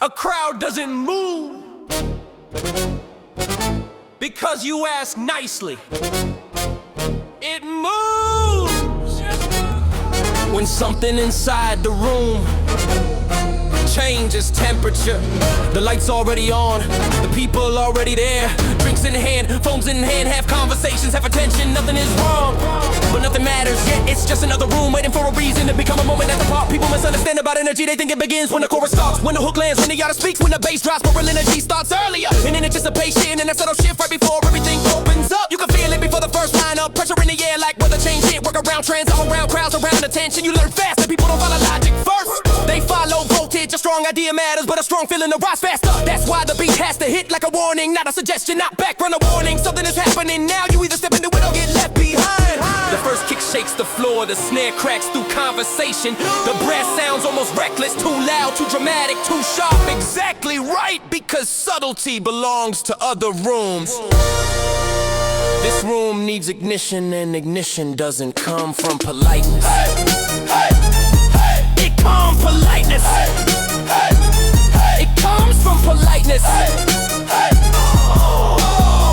A crowd doesn't move because you ask nicely. It moves when something inside the room changes temperature. The light's already on, the people already there. Drinks in hand, phones in hand, have conversations, have attention. Nothing is wrong, but nothing matters yet. It's just another room waiting for a reason to become a moment at the park. People misunderstand about energy, they think it begins when the chorus starts, when the hook lands, when the artist speaks, when the bass drops. But real energy starts earlier, in anticipation, and that subtle shift right before everything opens up. You can feel it before the first line up, pressure in the air like weather change hit. Work around trends, all around crowds, around attention. You learn fast that people don't follow logic first, they follow voltage. A strong idea matters, but a strong feeling to rise faster. That's why the beat has to hit like a warning, not a suggestion, not background a warning. Something is happening now, you either step into it or get left behind. The first kick shakes the floor, the snare cracks through conversation. The brass sounds almost reckless, too loud, too dramatic, too sharp. Exactly right, because subtlety belongs to other rooms. This room needs ignition, and ignition doesn't come from politeness. It comes from politeness. It comes from politeness.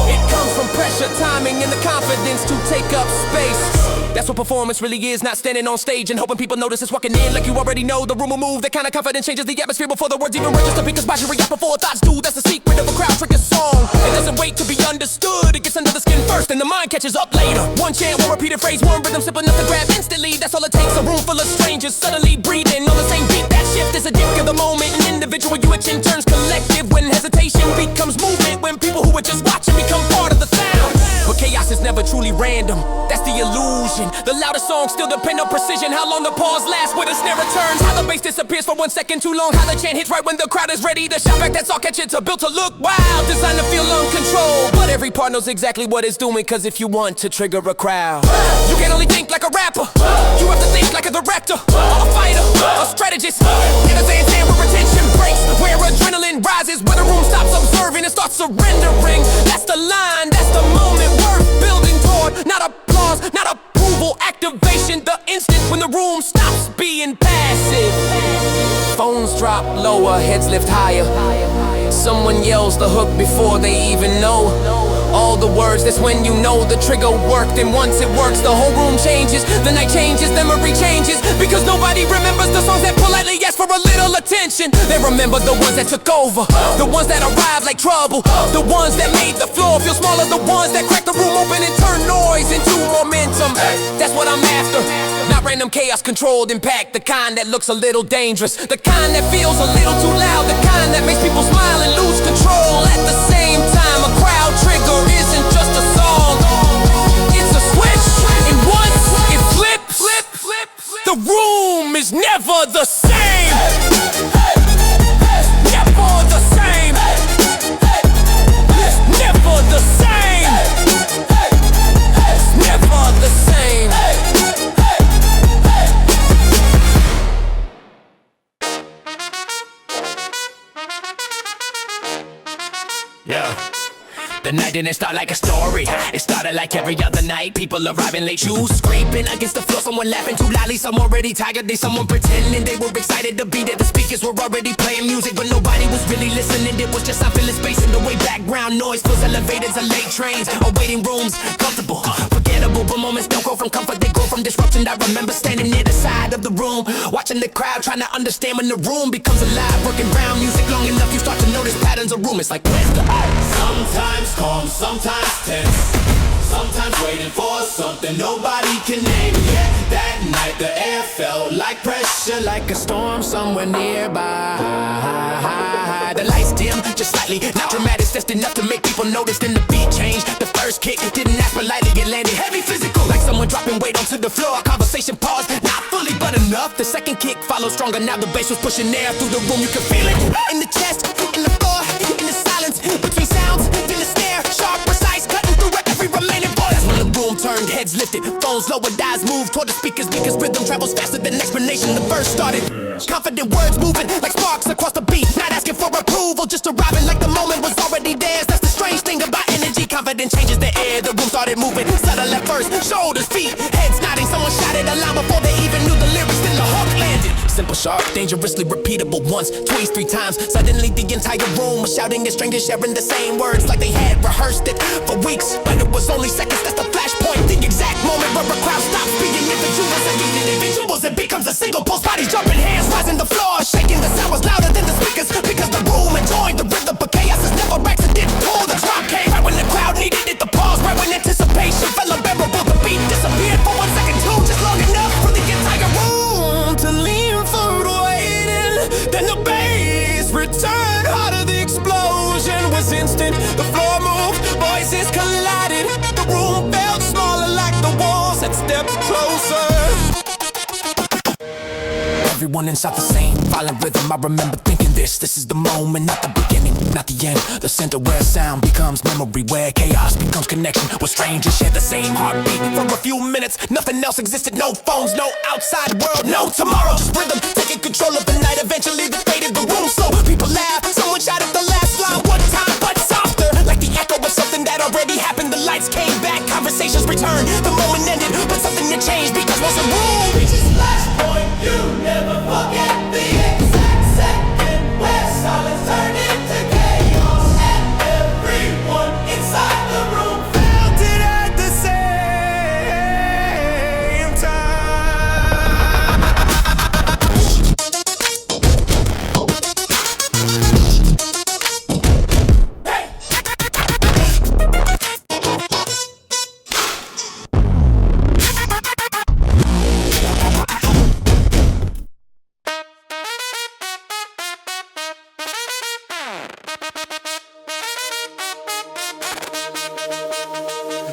It comes from pressure, timing, and the confidence to take up space. That's what performance really is, not standing on stage and hoping people notice it's walking in like you already know. The room will move, that kind of confidence changes the atmosphere before the words even register. Because body react before thoughts do, that's the secret of a crowd trigger song. It doesn't wait to be understood, it gets under the skin first and the mind catches up later. One chant, one repeated phrase, one rhythm, simple enough to grab instantly. That's all it takes, a room full of strangers suddenly breathing on the same beat. That shift is a dick of the moment, an individual you itching turns collective. When hesitation becomes movement, when people who are just watching become part of the sound. But chaos is never truly random, that's the illusion. The loudest songs still depend on precision. How long the pause lasts, where the snare returns, how the bass disappears for 1 second too long, how the chant hits right when the crowd is ready to shout back. That's all catch it to built to look wild, designed to feel uncontrolled. But every part knows exactly what it's doing, cause if you want to trigger a crowd, you can only think like a rapper. You have to think like a director, a fighter, a strategist. In a dance where retention breaks, where adrenaline rises, where the room stops observing and starts surrendering. That's the line, that's the moment worth building toward. Not applause, not approval, activation. The instant when the room stops being passive. Phones drop lower, heads lift higher. Someone yells the hook before they even know all the words. That's when you know the trigger worked. And once it works, the whole room changes. The night changes, the memory changes. Because nobody remembers the songs that politely ask for a little attention. They remember the ones that took over, the ones that arrived like trouble, the ones that made the floor feel smaller, the ones that cracked the room open and turned noise into momentum. That's what I'm after, not random chaos, controlled impact. The kind that looks a little dangerous, the kind that feels a little too loud, the kind that makes people smile and lose control at the same time. A crowd trigger isn't just a song, it's a switch, and once it flips, the room is never the same. Never the same. Never the same. Never the same. Yeah. The night didn't start like a story. It started like every other night. People arriving late, shoes scraping against the floor. Someone laughing too loudly, some already tired. They someone pretending they were excited to be there. The speakers were already playing music, but nobody was really listening. It was just I'm feeling space in the way background noise fills elevators and late trains or waiting rooms. Comfortable, forgettable, but moments don't grow from comfort. They grow from disruption. I remember standing near the side of the room, watching the crowd, trying to understand when the room becomes alive. Working round music long enough, you start to notice patterns of room. It's like, where's the ice? Sometimes calm, sometimes tense, sometimes waiting for something nobody can name. Yeah, that night the air felt like pressure, like a storm somewhere nearby. The lights dim just slightly, not dramatic, just enough to make people notice. Then the beat changed, the first kick didn't ask politely, it landed heavy physical, like someone dropping weight onto the floor. Conversation paused, not fully but enough. The second kick followed stronger, now the bass was pushing air through the room. You could feel it in the chest, in the floor, in the silence between sounds, then the snare, sharp, precise, cutting through every remaining voice. That's when the room turned, heads lifted, phones lowered, eyes moved toward the speakers, because rhythm travels faster than explanation. The verse started, confident words moving like sparks across the beat, not asking for approval, just arriving like the moment was already theirs. That's the strange thing about energy, confidence changes the air. The room started moving, subtle at first, shoulders, feet, heads nodding. Someone shouted a line before they even knew the lyrics, then the hook landed. simple, sharp, dangerously repeatable. Once, twice, 3 times. Suddenly the entire room was shouting as strangers sharing the same words, like they had rehearsed it for weeks. But it was only seconds, that's the flashpoint, the exact moment where a crowd stops being individuals and being individuals. It becomes a single pulse, bodies jumping, hands rising, the floor shaking. The sound was louder than the speakers because the room enjoyed the rhythm. But chaos is never accidental. The drum came right when the crowd needed it. The pause right when anticipation felt unbearable. The beat disappeared for 1 second too, just long enough for the entire room to lean forward waiting. Then the bass returned harder. The explosion was instant. The floor moved, voices collided. The room felt smaller, like the walls had stepped closer. Everyone inside the same violent rhythm. I remember thinking this is the moment, not the beginning, not the end. The center where sound becomes memory, where chaos becomes connection, where strangers share the same heartbeat. For a few minutes, nothing else existed. No phones, no outside world, no tomorrow. Just rhythm, taking control of the night. Eventually they faded the room, so people laughed. Someone shouted the last line one time, but softer, like the echo of something that already happened. The lights came back, conversations returned. The moment ended, but something had changed, because once a room reaches flashpoint, you never forget the exact second where silence turned into chaos, and everyone inside the room felt it at the same time.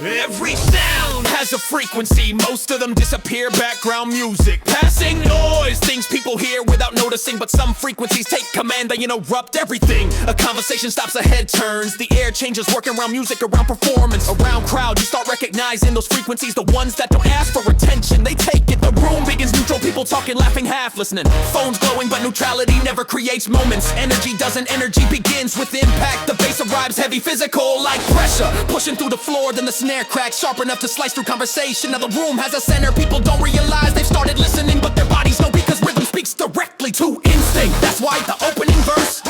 Every sound has a frequency. Most of them disappear, background music, passing noise, things people hear without noticing. But some frequencies take command, they interrupt everything. A conversation stops, a head turns. The air changes, working around music, around performance, around crowd. You start recognizing those frequencies, the ones that don't ask for attention. They take it, the room begins neutral, people talking, laughing, half listening. Phones glowing, but neutrality never creates moments. Energy doesn't, energy begins with impact. The bass arrives heavy, physical, like pressure, pushing through the floor, then the snare cracks, sharp enough to slice through conversation. Now the room has a center, people don't realize they've started listening, but their bodies know, because rhythm speaks directly to instinct. That's why the opening verse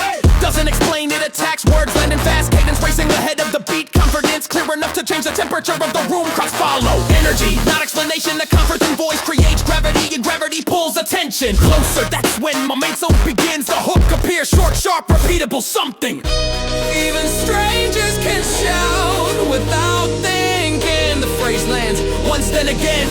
doesn't explain, it attacks words, landing fast, cadence racing ahead of the beat. Confidence clear enough to change the temperature of the room. Crowds follow, energy, not explanation. The comfort in voice creates gravity, and gravity pulls attention closer. That's when momentum begins. The hook appears, short, sharp, repeatable, something even strangers can shout without thinking. The phrase lands once, then again.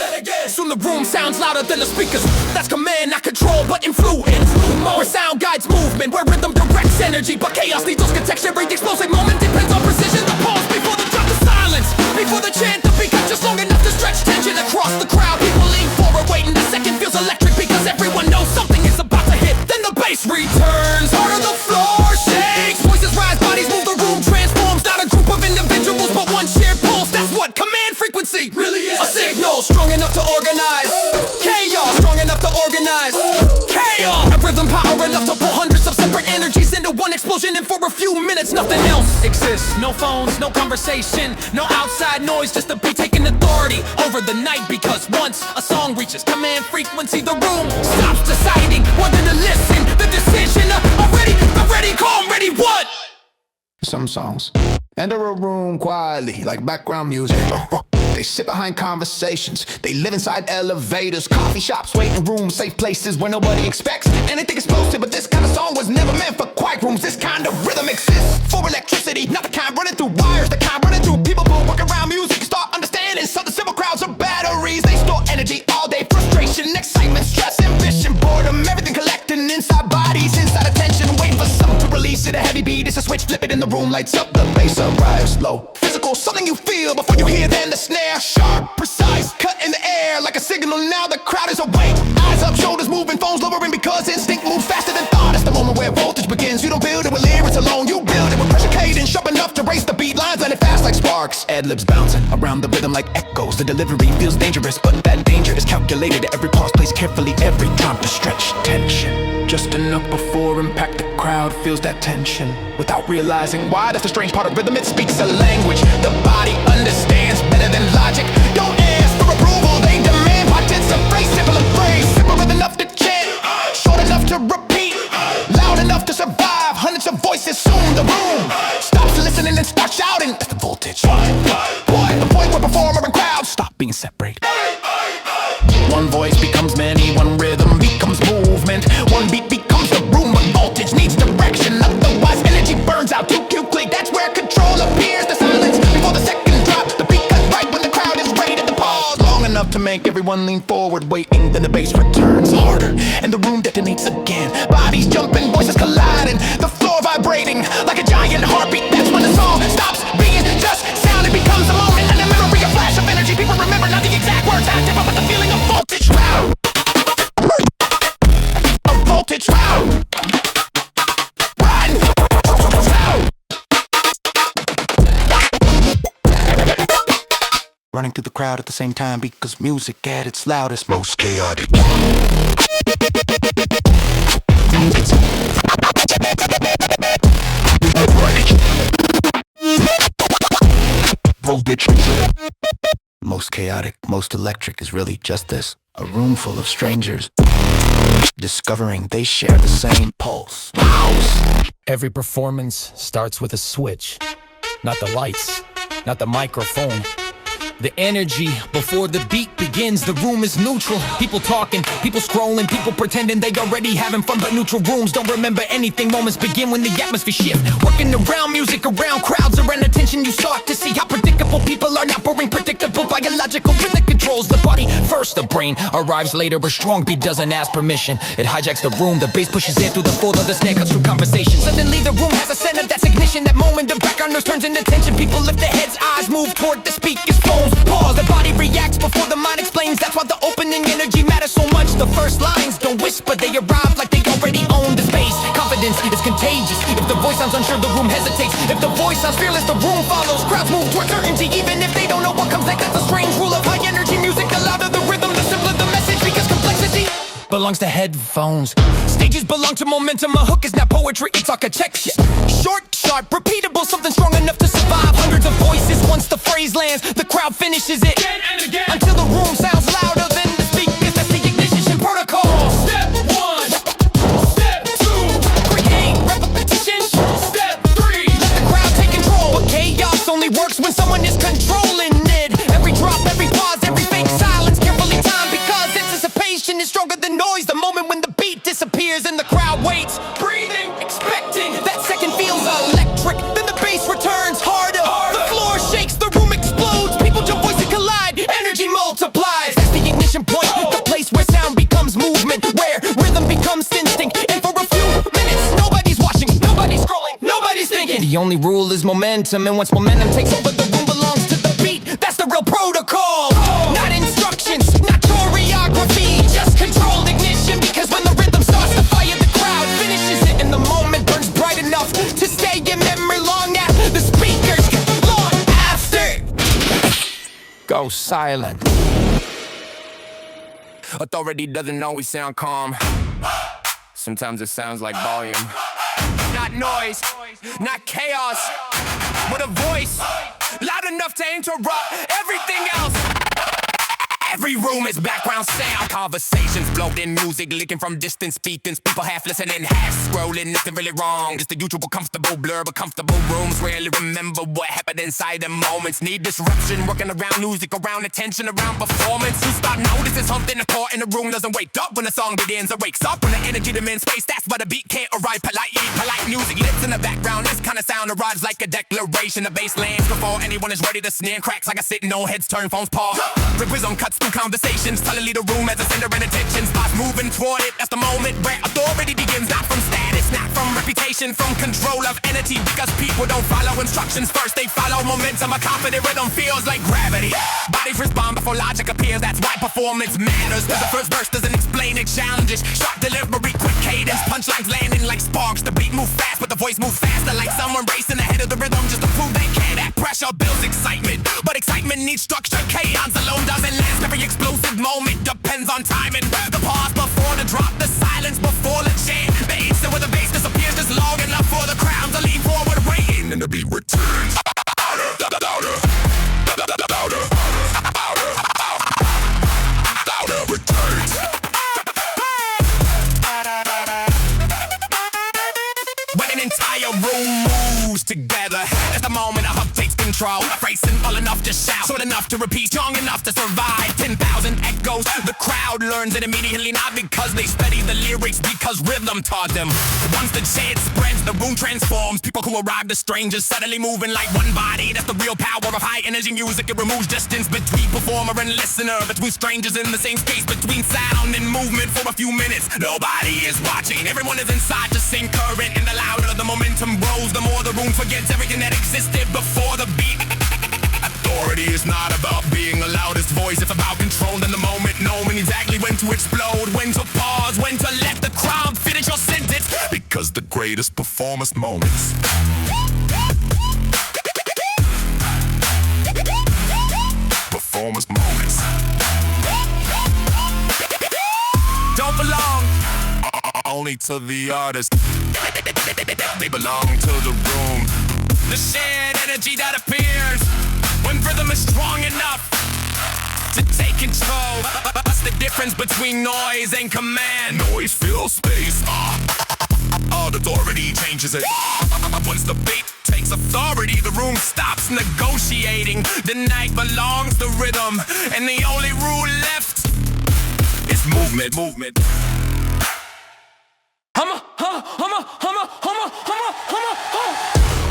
Soon the room sounds louder than the speakers. That's command, not control, but influence. Where sound guides movement, where rhythm directs energy, but chaos needs those context. Every explosive moment depends on precision. The pause before the drop, the silence before the chant. The beat got just long enough to stretch tension across the crowd. People lean forward, waiting. The second feels electric, because everyone knows something is about to hit. Then the bass returns, harder the floor shakes. Voices rise, bodies move, the room transforms. Not a group of individuals, but one shared pulse. That's what command frequency really is. A signal strong enough to organize chaos, strong enough to organize chaos. A rhythm power enough to pull hundreds of separate energies into one explosion. And for a few minutes nothing else exists. No phones, no conversation, no outside noise, just the beat taking authority over the night. Because once a song reaches command frequency, the room stops deciding whether to listen. The decision already calm, ready, what? Some songs enter a room quietly, like background music. They sit behind conversations, they live inside elevators, coffee shops, waiting rooms, safe places where nobody expects anything explosive. But this kind of song was never meant for quiet rooms. This kind of rhythm exists for electricity, not the kind running through wires, the kind running through people who work around music. Start understanding, so the civil crowds are batteries. They store energy all day, frustration, excitement, stress, ambition, boredom, everything collecting inside bodies, inside attention, waiting for something to release it. A heavy beat, it's a switch, flip it in the room, lights up, the bass arrives low. Physical, something you feel before you hear, then the snare, sharp, precise, cut in the air like a signal. Now the crowd is awake, eyes up, shoulders moving, phones lowering, because instinct moves faster than thought. It's the moment where voltage begins. You don't build it with lyrics alone, you build it with pressure, cadence sharp enough to race the beat. Lines landing fast like sparks, ad-libs bouncing around the rhythm like echoes. The delivery feels dangerous, but that danger is calculated. Every pause placed carefully, every drop to stretch tension, just enough before impact. The crowd feels that tension without realizing why. That's the strange part of rhythm, it speaks a language the body understands better than logic. Don't ask for approval, they demand participate. Simple and phrase, simple enough to chant. Short to repeat. Loud enough to survive hundreds of voices soon. The room stops listening and starts shouting. That's the voltage. What? The point where performer and crowd stop being separated. One voice becomes many, one rhythm becomes movement, one beat becomes the room, but voltage needs direction. Otherwise energy burns out too quickly. That's where control appears. The silence before the second drop. The beat cuts right when the crowd is ready to pause. Long enough to make everyone lean forward, waiting. Then the bass returns harder, and the room detonates again. Bodies jumping, voices colliding, the floor vibrating like a giant heartbeat. That's when the song stops being just sound. It becomes a moment and a memory, a flash of energy. People remember not the exact words I tip, but the feeling of voltage. Wow. A voltage. Wow. Run. Running through the crowd at the same time because music at its loudest, most chaotic. Voltage. Most chaotic, most electric is really just this. A room full of strangers discovering they share the same pulse. Every performance starts with a switch. Not the lights, not the microphone. The energy before the beat begins. The room is neutral. People talking, people scrolling, people pretending they already having fun. But neutral rooms don't remember anything. Moments begin when the atmosphere shifts. Working around music, around crowds, around attention. You start to see how predictable people are not boring. Predictable biological rhythm controls the body first. The brain arrives later. A strong beat doesn't ask permission. It hijacks the room. The bass pushes air through the floor. The snare cuts through conversation. Suddenly the room has a center that's ignition. That moment the background noise turns into tension. People lift their heads, eyes move toward the speaker's phones. Pause, the body reacts before the mind explains. That's why the opening energy matters so much. The first lines don't whisper, they arrive like they already own the space. Confidence is contagious. If the voice sounds unsure, the room hesitates. If the voice sounds fearless, the room follows. Crowds move toward certainty, even if they don't know what comes next. That's a strange rule of high energy music. The louder the rhythm, the simpler the message, because complexity belongs to headphones. Stages belong to momentum. A hook is not poetry, it's architecture. Short, sharp, repeatable, something strong enough to survive hundreds of voices. Once the phrase lands, the crowd finishes it again and again, until the room sounds louder than the speakers. That's the ignition protocol. Step one, step two, create repetition. Step three, let the crowd take control. But chaos only works when someone is controlling it. Every drop, every pause, every fake silence, carefully timed, because anticipation is stronger than noise. The moment when the beat disappears and the crowd waits, breathing, expecting. That second feels electric. Then the bass returns harder. The floor shakes, the room explodes. People jump, voices collide, energy multiplies. That's the ignition point, the place where sound becomes movement, where rhythm becomes instinct. And for a few minutes, nobody's watching, nobody's scrolling, nobody's thinking. The only rule is momentum, and once momentum takes over, the room belongs to the beat. That's the real protocol. Not instructions, not choreography, just controlled ignition. Because when the rhythm starts to fire, the crowd finishes it, and the moment burns bright enough to stay in memory long after the speakers, long after go silent. Authority doesn't always sound calm. Sometimes it sounds like volume. Not noise, not chaos, but a voice loud enough to interrupt everything else. Every room is background sound. Conversations floating, music licking from distant speakers. People half listening, half scrolling. Nothing really wrong. Just the usual comfortable blur, but comfortable rooms rarely remember what happened inside them moments. Need disruption, working around music, around attention, around performance. You start noticing something important. The room doesn't wake up when the song begins. It wakes up when the energy demands space. That's why the beat can't arrive politely. Polite music lives in the background. This kind of sound arrives like a declaration. The bass lands before anyone is ready to snare. Cracks like a sitting on heads turn, phones pause. Rhythm cuts through conversations. Suddenly the room has a center and attention. Starts moving toward it. That's the moment where authority begins. Not from status, not from reputation, from control of energy. Because people don't follow instructions first. They follow momentum. A confident rhythm feels like gravity. Bodies respond before logic appears. That's why performance matters. The first verse doesn't explain it. Challenges, sharp delivery, quick cadence. Punchlines landing like sparks. The beat moves fast, but the voice moves faster. Like someone racing ahead of the rhythm just to prove they can. That pressure builds excitement, but excitement needs structure. Chaos alone doesn't last. Every explosive moment depends on timing. The pause before the drop, the silence before the chant. The instant where the bass disappears just long enough for the crowd to lean forward, waiting, and the beat returns. Louder, louder, louder, louder, louder, returns. room moves together. That's the moment a hub takes control. Racing all enough to shout, short enough to repeat, strong enough to survive. 10,000 echoes, the crowd learns it immediately, not because they study the lyrics, because rhythm taught them. Once the chant spreads, the room transforms. People who arrive, the strangers, suddenly moving like one body. That's the real power of high energy music. It removes distance between performer and listener, between strangers in the same space, between sound and movement for a few minutes. Nobody is watching, everyone is inside the same current, and the louder the momentum grows, the more the room forgets everything that existed before the beat. Authority is not about being the loudest voice, it's about controlling the moment, knowing exactly when to explode, when to pause, when to let the crowd finish your sentence, because the greatest performance moments performance moments don't belong only to the artist, they belong to the room. The shared energy that appears when rhythm is strong enough to take control. What's the difference between noise and command? Noise fills space, authority changes it. Once the beat takes authority, the room stops negotiating. The night belongs to rhythm, and the only rule left is movement.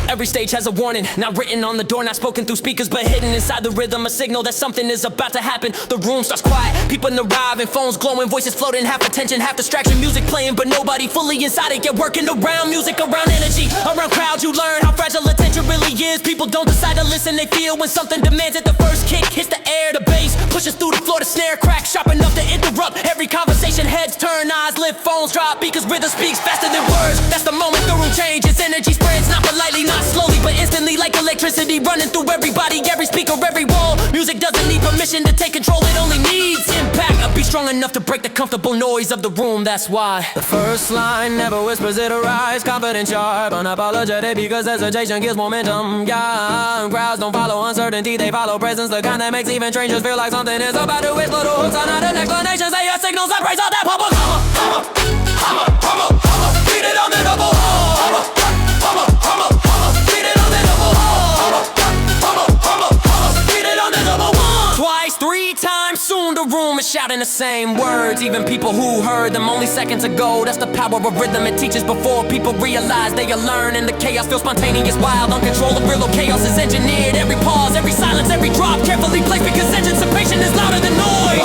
Every stage has a warning, not written on the door, not spoken through speakers, but hidden inside the rhythm, a signal that something is about to happen. The room starts quiet, people arrive and phones glowing, voices floating, half attention, half distraction, music playing, but nobody fully inside it. Get working around music, around energy, around crowds. You learn how fragile attention really is. People don't decide to listen, they feel when something demands it. The first kick hits the air, the bass pushes through the floor, the snare cracks sharp enough to interrupt every conversation. Heads turn, eyes lift, phones drop, because rhythm speaks faster than words. That's the moment the room changes, energy spreads, not politely, not slowly, but instantly, like electricity running through everybody, every speaker, every wall. Music doesn't need permission to take control, it only needs impact. A beat strong enough to break the comfortable noise of the room. That's why the first line never whispers, it arrives confident, sharp, unapologetic, because hesitation gives momentum. Yeah, crowds don't follow uncertainty, they follow presence, the kind that makes even strangers feel like something is about to explode. The hooks are not an explanation, say your signals that raise out that public. Beat it on the double. Twice, three times, soon the room is shouting the same words. Even people who heard them only seconds ago. That's the power of rhythm, it teaches before people realize they are learning. The chaos feels spontaneous, wild, uncontrollable. Chaos is engineered, every pause, every silence, every drop carefully placed, because anticipation is louder than noise.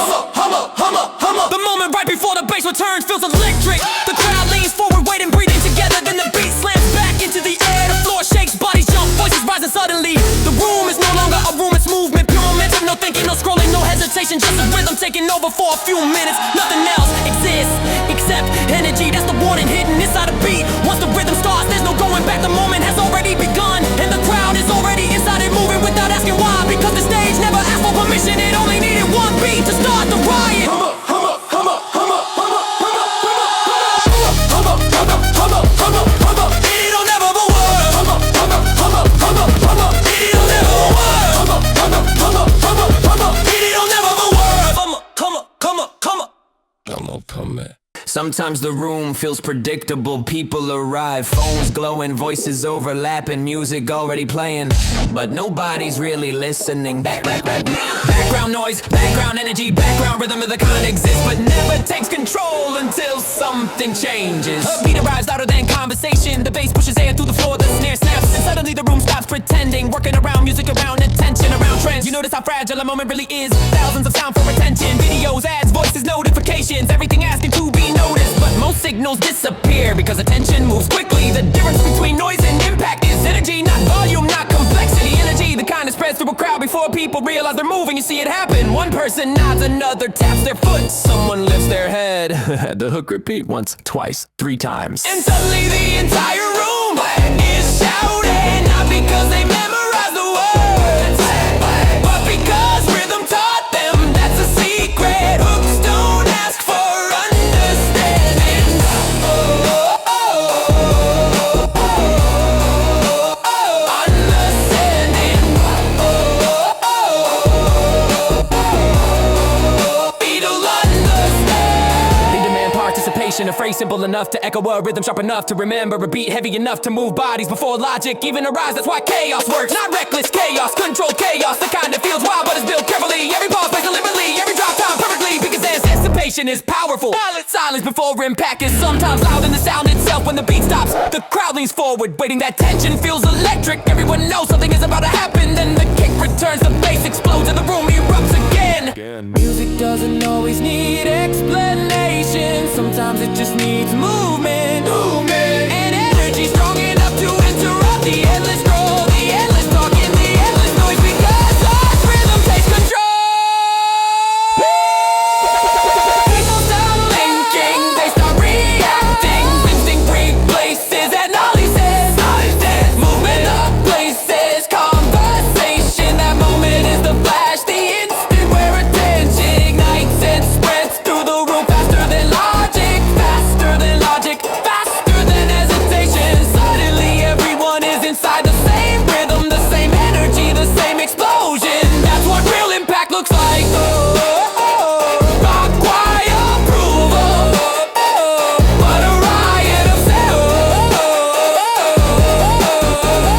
The moment right before the bass returns feels electric. The crowd leans forward, waiting, breathing together. Then the beat slams back into the air. The floor shakes, bodies jump, voices rising suddenly. The room is no longer a room, it's movement, pure momentum. No thinking, no scrolling, no hesitation, just a rhythm taking over for a few minutes. Nothing else exists except energy. That's the warning hidden inside a beat. Once the rhythm starts, there's no going back. The moment has already begun, and the crowd is already inside it, moving without asking why. Because the stage never asked for permission, it only needed one beat to start the riot. Sometimes the room feels predictable, people arrive, phones glowing, voices overlapping, music already playing, but nobody's really listening. Background noise, background energy, background rhythm of the kind exists, but never takes control until something changes. A beat arrives louder than conversation, the bass pushes air through the floor, the snare snaps, and suddenly the room stops pretending, working around music, around attention, around trends. You notice how fragile a moment really is, thousands of sound for attention, videos, ads, voices, notifications, everything asking to be noticed, but most signals disappear because attention moves quickly. The difference between noise and impact is energy, not volume, not complexity. Energy, the kind that spreads through a crowd before people realize they're moving. You see it happen. One person nods, another taps their foot, someone lifts their head. The hook repeat once, twice, three times, and suddenly the entire room is shouting, not because they memorized the words, but because rhythm taught them that's a secret. Hooks don't ask for understanding. Understanding. They demand participation, a phrase simple enough to echo a rhythm sharp enough to remember a beat heavy enough to move bodies before logic even arise. That's why chaos works, not reckless chaos, controlled chaos, the kind that feels wild but is built carefully. Every pause plays deliberately, every drop time perfectly, because anticipation is powerful. Silence before impact is sometimes loud in the sound itself. When the beat stops, the crowd leans forward, waiting. That tension feels electric. Everyone knows something is about to happen. Then the kick returns, the bass explodes, and the room erupts again. Music doesn't always need explanation. Sometimes it just needs movement. And energy strong enough to interrupt the endless scroll, the endless talking, the endless noise, because God's rhythm takes control. People stop thinking, they start reacting. Instinct replaces and all he says. Movement of places, conversation. That moment is the flash, the instant where attention ignites and spreads through the room faster than logic, faster than logic, faster than hesitation. Suddenly everyone is inside the same rhythm, the same energy, the same explosion. That's what real impact looks like. Rock choir approval, but a riot of sound.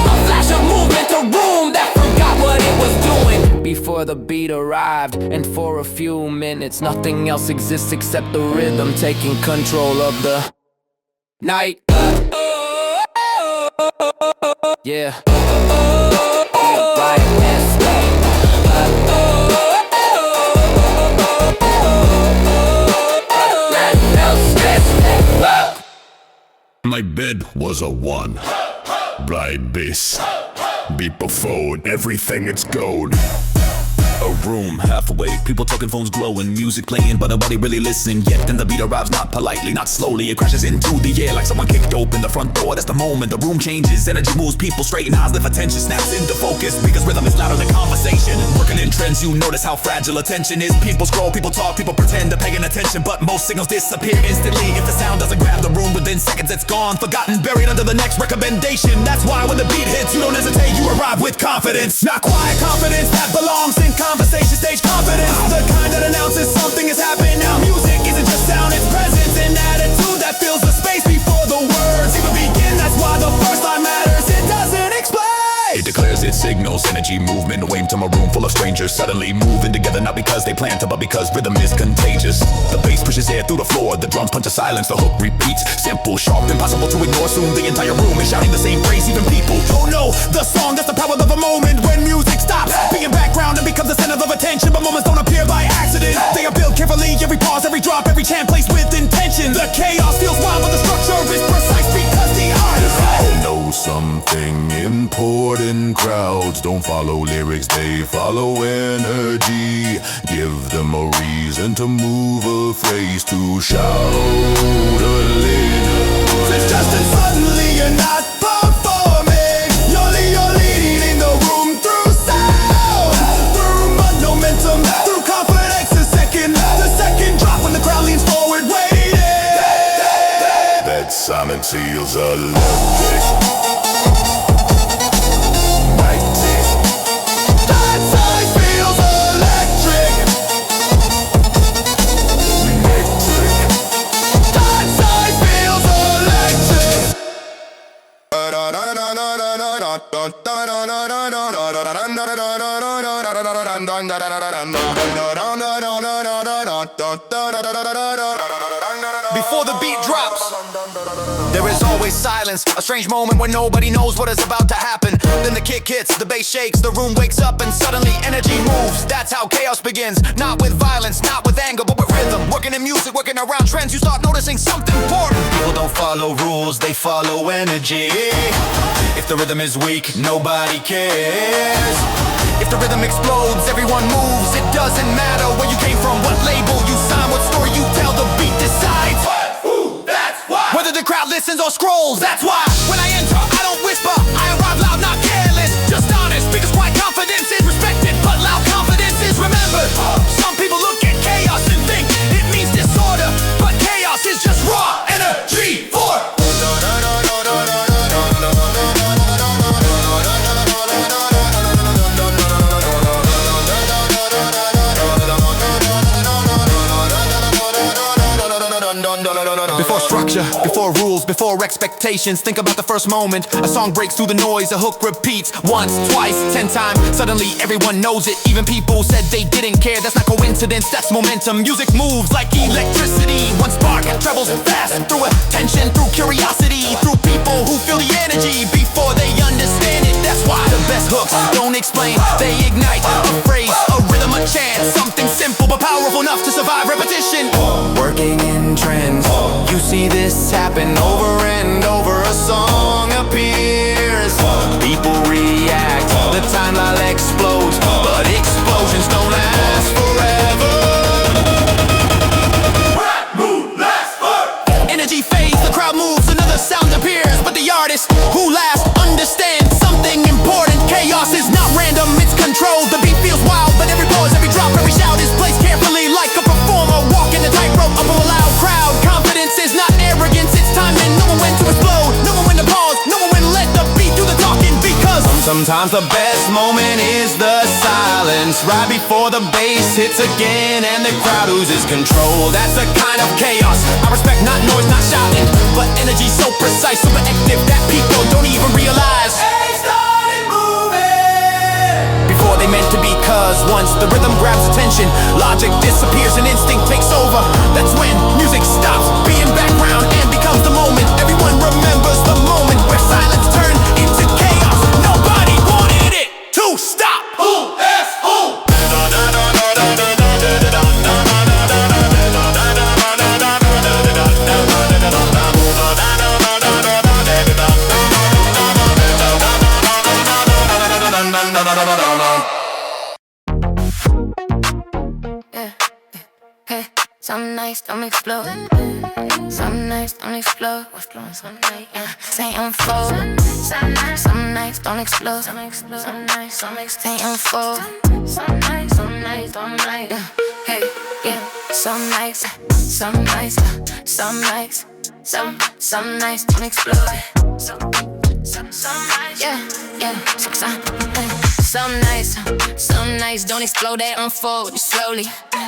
A flash of movement, a room that forgot what it was doing before the beat arrived. And for a few minutes nothing else exists except the rhythm taking control of the night. Yeah. Right, My bed was a one. Bright bass, beat before everything it's gold. A room half awake, people talking, phones glowing, music playing, but nobody really listening yet. Then the beat arrives, not politely, not slowly. It crashes into the air like someone kicked open the front door. That's the moment the room changes, energy moves, people straighten, eyes lift, attention snaps into focus, because rhythm is louder than conversation. Working in trends, you notice how fragile attention is. People scroll, people talk, people pretend they're paying attention, but most signals disappear instantly. If the sound doesn't grab the room, within seconds it's gone, forgotten, buried under the next recommendation. That's why when the beat hits, you don't hesitate, you arrive with confidence. Not quiet confidence that belongs in conversation stage confidence, the kind that announces something is happening now. Music isn't just sound, it's presence and attitude that fills the space before the words even begin. That's why the first line matters, it doesn't explain. It declares its signals, energy, movement, wave to a room full of strangers suddenly moving together, not because they plan to, but because rhythm is contagious. The bass pushes air through the floor, the drums punch a silence, the hook repeats, simple, sharp, impossible to ignore. Soon the entire room is shouting the same phrase, even people don't know the song. That's the power of a moment when music stops being background and becomes the center of attention. But moments don't appear by accident, they are built carefully. Every pause, every drop, every chant placed with intention. The chaos feels wild, but the structure is precise because the artist knows something important. Crowds don't follow lyrics, they follow energy. Give them a reason to move, a phrase to shout a little. It's just that suddenly you're not performing, you're leading the room through sound, through momentum, through confidence. The second drop when the crowd leans forward, waiting. That silence feels electric. Before the beat drops, there is always silence, a strange moment where nobody knows what is about to happen. Then the kick hits, the bass shakes, the room wakes up, and suddenly energy moves. That's how chaos begins, not with violence, not with anger, but with rhythm. Working in music, working around trends, you start noticing something important. People don't follow rules, they follow energy. If the rhythm is weak, nobody cares. If the rhythm explodes, everyone moves. It doesn't matter where you came from, what label you sign, what story you tell, the beat decides what, who, that's why. Whether the crowd listens or scrolls, that's why. When I enter, I don't whisper, I arrive loud, not careless, just honest. Because quiet confidence is respected, but loud confidence is remembered. Some people look at chaos and think it means disorder, but chaos is just raw energy for before structure structure, before rules, before expectations. Think about the first moment a song breaks through the noise, a hook repeats once, twice, 10 times. Suddenly everyone knows it. Even people said they didn't care. That's not coincidence, that's momentum. Music moves like electricity. One spark travels fast through attention, through curiosity, through people who feel the energy before they understand it. That's why the best hooks don't explain, they ignite. A phrase, a rhythm, a chant, something simple but powerful enough to survive repetition. Working in trends, you see this happen over and over. A song appears, people react, the timeline explodes, but explosions don't last forever. Energy fades, the crowd moves, another sound appears, but the artist who last understands something important. Chaos is not random, it's controlled. The beat feels wild, but every pause, every drop, every shout is placed carefully, like a performer walking the tightrope up a loud crowd. Confidence is not arrogance, it's timing. Knowing when to explode, knowing when to pause, knowing when to let the beat do the talking. Because sometimes the best moment is the silence, right before the bass hits again and the crowd loses control. That's the kind of chaos I respect, not noise, not shouting, but energy so precise, super active that people don't even realize they started moving before they meant to be. Cause once the rhythm grabs attention, logic disappears and instinct takes over. That's when music stops being background and becomes the moment. Everyone remembers the moment where silence turned into chaos. Nobody wanted it to stop. Who is who? Hey, some nights don't explode. Some nights don't explode. What's blowing some night? Say unfold. Some nights don't explode. Some nights say unfold. Some nights don't like. Hey, yeah. Some nights don't explode. Some nights, yeah. Some nights don't explode, they unfold slowly.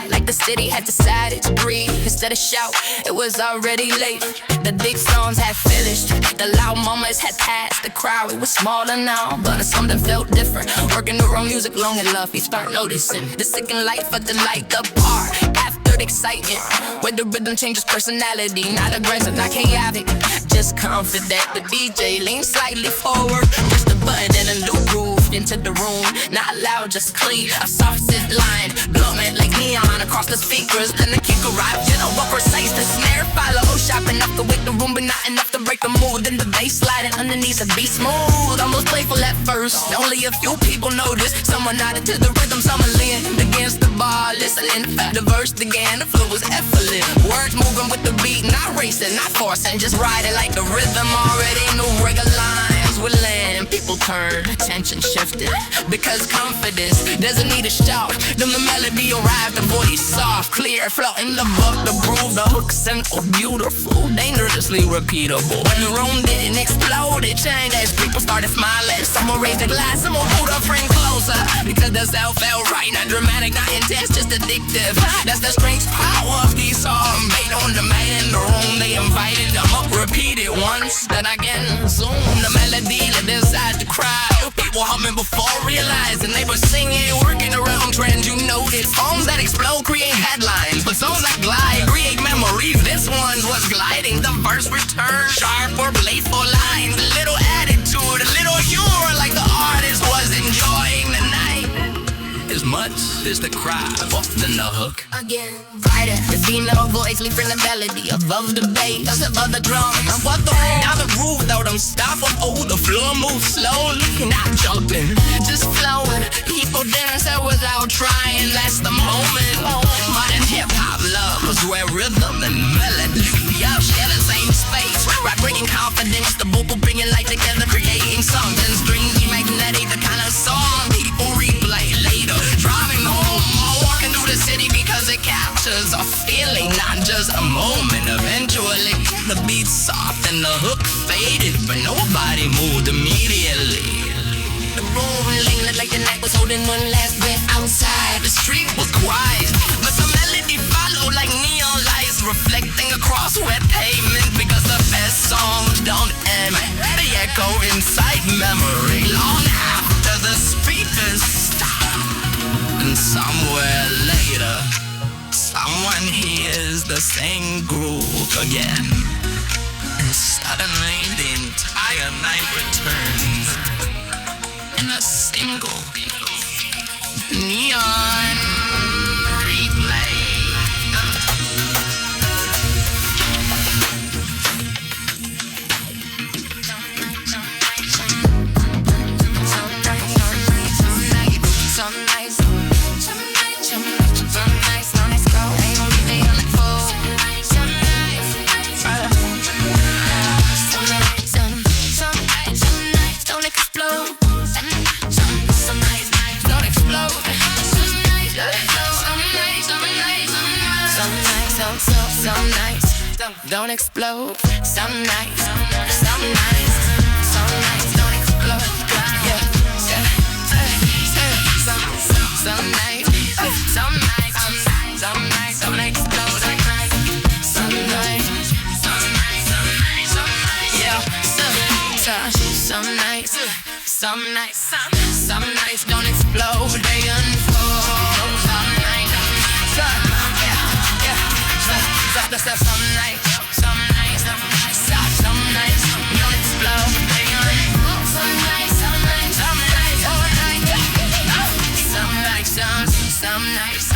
Like the city had decided to breathe instead of shout. It was already late. The big songs had finished. The loud moments had passed. The crowd, it was smaller now, but something felt different. Working the wrong music long enough, you start noticing the second life of the light, the bar after the excitement, where the rhythm changes personality. Not aggressive, not chaotic, just confident. The DJ leans slightly forward, push the button and a new groove into the room. Not loud, just clean. A soft sit line, glowing like neon across the speakers. Then the kick arrives, general precise. The snare follow, sharp enough to wake the room, but not enough to break the mood. Then the bass sliding underneath the beat smooth, almost playful at first. Only a few people notice. Someone nodded to the rhythm, someone leaned against the bar, listening. The verse began, the flow was effortless. Words moving with the beat, not racing, not forcing, just riding like the rhythm already knew. Regular lines would land, people turn, attention shifted, because confidence doesn't need a shout. Then the melody arrived, the voice soft, clear, floating the book, the groove, the hook simple, beautiful, dangerously repeatable. When the room didn't explode, it changed as people started smiling. Someone raised a glass, someone pulled a friend closer, because the sound felt right, not dramatic, not intense, just addictive. That's the strange power of these songs, made on demand in the room. They invited them up, repeat it once, then again, zoom. The melody lived inside the crowd, people humming before realizing they were singing, working around trends. You notice songs that explode create headlines, but songs that glide create memories. This one was gliding, the verse returned, sharp or playful lines, a little attitude, a little humor, like the artist was enjoying the night as much as the crowd, often the hook. Again, brighter, the female voice leaping the melody above the bass, above the drums, above the room. Now the groove though don't stop. Oh, the floor moves slowly, not jumping, just flowing. People dance without trying. That's the moment. Modern hip hop love was where rhythm and melody share the same space. Right, bringing confidence, the vocal bringing light together, creating something stringy, magnetic, the kind of song people replay later. Driving home, walking through the city because it captures a feeling, not just a moment. Eventually, the beat soft and the hook faded, but nobody moved immediately. The room lingered like the night was holding one last breath outside. The street was quiet, but the melody followed like neon lights reflecting across wet pavement, because songs don't end. They echo inside memory long after the speakers stop. And somewhere later, someone hears the same groove again. And suddenly the entire night returns in a single neon replay. Some nights don't explode. Some nights don't explode. Yeah, some nights don't explode. Some nights don't explode. They unfold. Some nights. Some nights don't explode. They unfold. Some nights.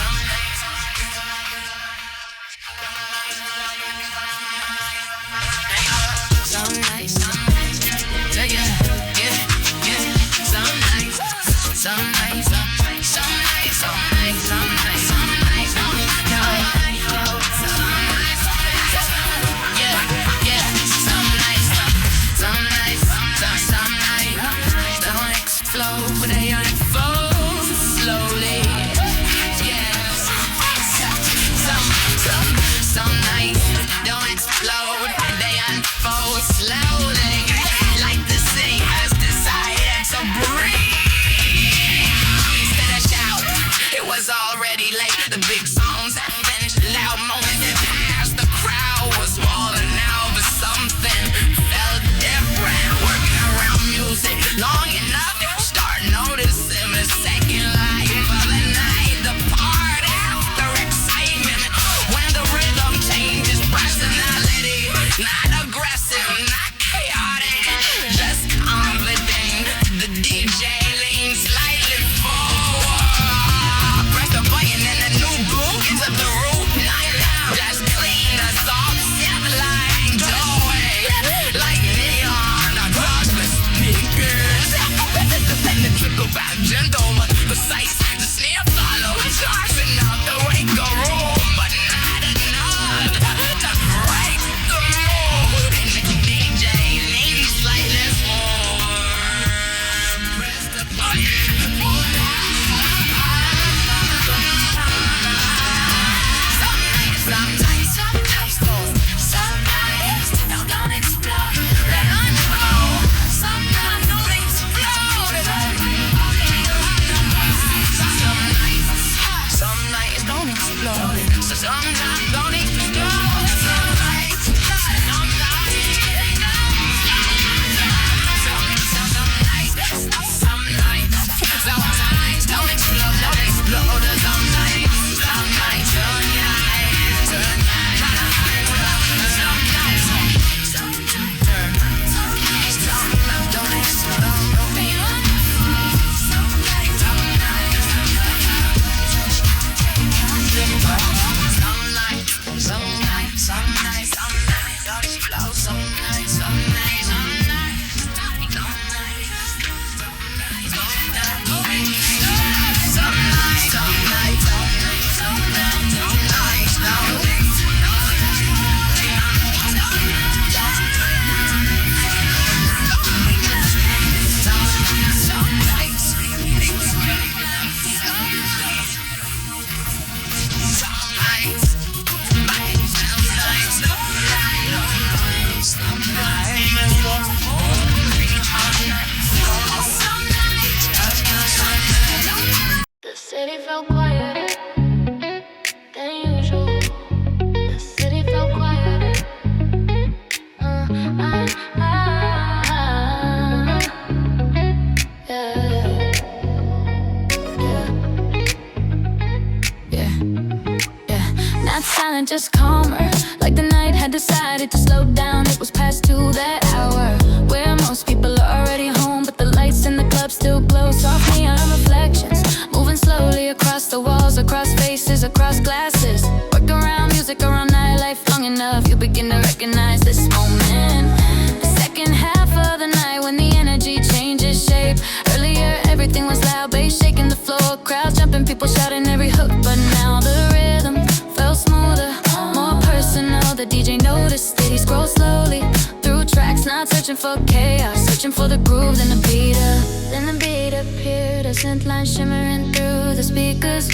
just calmer. Like the night had decided to slow down. It was past 2 that hour, where most people are already home, but the lights in the club still glow softly on reflections, moving slowly across the walls, across faces, across glasses. Worked around music, around nightlife long enough, you begin to recognize this moment. The second half of the night when the energy changes shape. Earlier everything was loud, bass shaking the floor, crowds jumping, people shouting every hook. But now the rhythm felt smoother, more personal. The DJ noticed it, he scrolled slowly through tracks, not searching for chaos, searching for the groove. Then the beat up, then the beat appeared, a synth line shimmering through the speakers,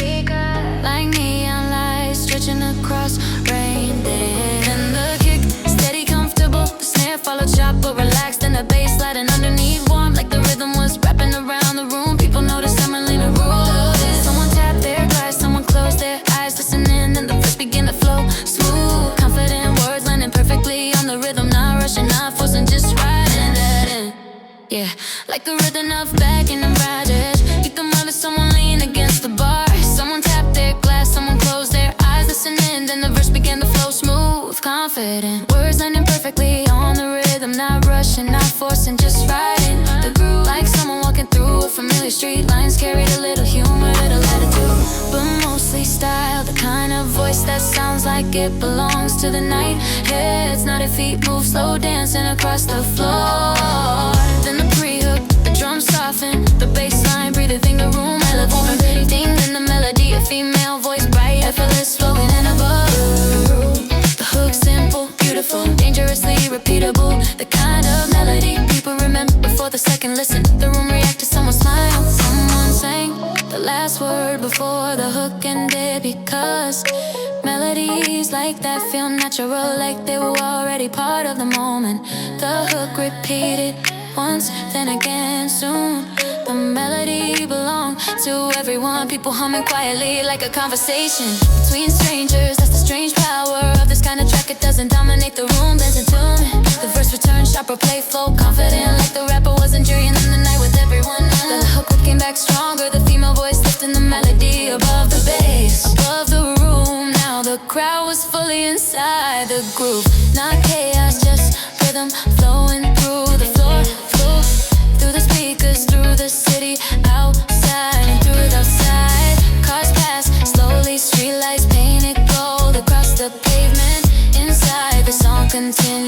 like neon lights stretching across rain. Then the kick, steady, comfortable, the snare followed sharp but relaxed, and the bass sliding underneath, warm like the rhythm was wrapping around the room. People noticed Emily the rule. Someone tapped their glass, someone closed their eyes, listening, and the verse began to flow smooth, confident words landing perfectly on the rhythm, not rushing, not forcing, just riding that in. Yeah, like the rhythm of back in the Rogers. You can mother someone lean against the bar. Someone tapped their glass, someone closed their eyes, listening, then the verse began to flow smooth, confident words landing perfectly on the rhythm, not rushing, not forcing, just riding the groove. Like someone walking through a familiar street, lines carried a little humor, little attitude, but mostly style. The kind of voice that sounds like it belongs to the night. Heads nodded, feet move, slow dancing across the floor. Then the pre-hook, the drums soften, the bass line breathing, the room elevating. Ding in the melody, a female voice, bright, effortless, flowing and above. The hook simple, beautiful, dangerously repeatable. The kind of melody people remember for the second listen. The room reacted, someone smiled, someone sang the last word before the hook ended. Because melodies like that feel natural, like they were already part of the moment. The hook repeated once, then again soon. The melody belonged to everyone. People humming quietly like a conversation between strangers. That's the strange power of this kind of track. It doesn't dominate the room, there's a tune. The verse returns sharper, playful, confident, like the rapper was enjoying in the night with everyone else. The hook came back stronger, the female voice lifting the melody above the bass, above the room. Now the crowd was fully inside the groove. Not chaos, just rhythm flowing through the floor, through the speakers, through the city, outside and through it outside. Cars pass slowly, streetlights painted gold across the pavement. Inside the song continues.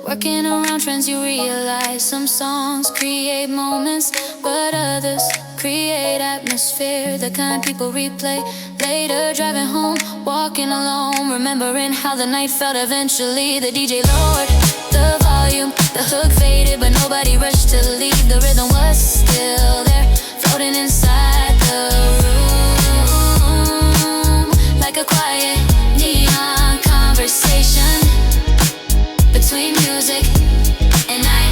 Working around trends, you realize some songs create moments, but others create atmosphere. The kind people replay later, driving home, walking alone, remembering how the night felt. Eventually the DJ lowered the volume, the hook faded, but nobody rushed to leave. The rhythm was still there, floating inside the room, like a quiet neon conversation between music and night.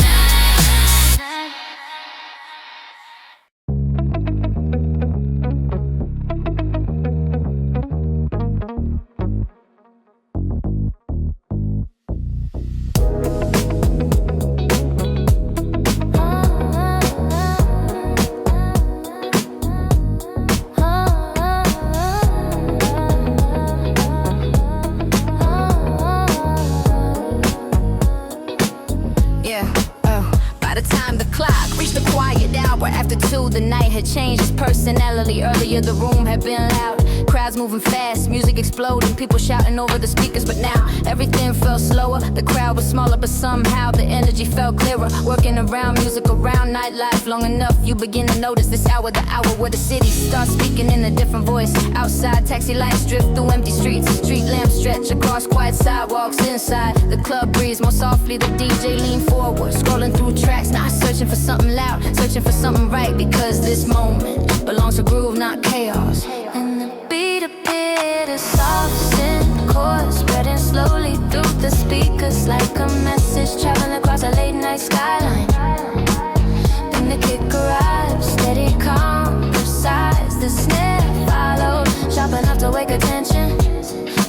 After 2, the night had changed its personality. Earlier the room had been loud, crowds moving fast, music exploding, people shouting over the speakers. But now everything felt slower, the crowd was smaller, but somehow the energy felt clearer. Working around music, around nightlife long enough, you begin to notice this hour, the hour where the city starts speaking in a different voice. Outside, taxi lights drift through empty streets, street lamps stretch across quiet sidewalks. Inside, the club breathes more softly, the DJ leaned forward, scrolling through tracks, not searching for something loud, searching for something right, because this moment belongs to groove, not chaos. And the beat appeared, a soft synth chord spreading slow slowly through the speakers, like a message traveling across a late night skyline. Then the kick arrives, steady, calm, precise. The snare followed, sharp enough to wake attention,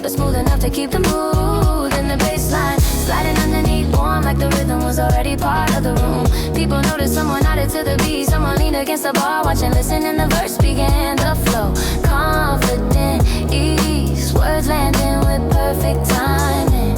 but smooth enough to keep the mood in the baseline. Sliding underneath, warm like the rhythm was already part of the room. People noticed someone nodded to the beat, someone leaned against the bar, watching, listen, and the verse began to flow. Confident ease, words landing with perfect timing.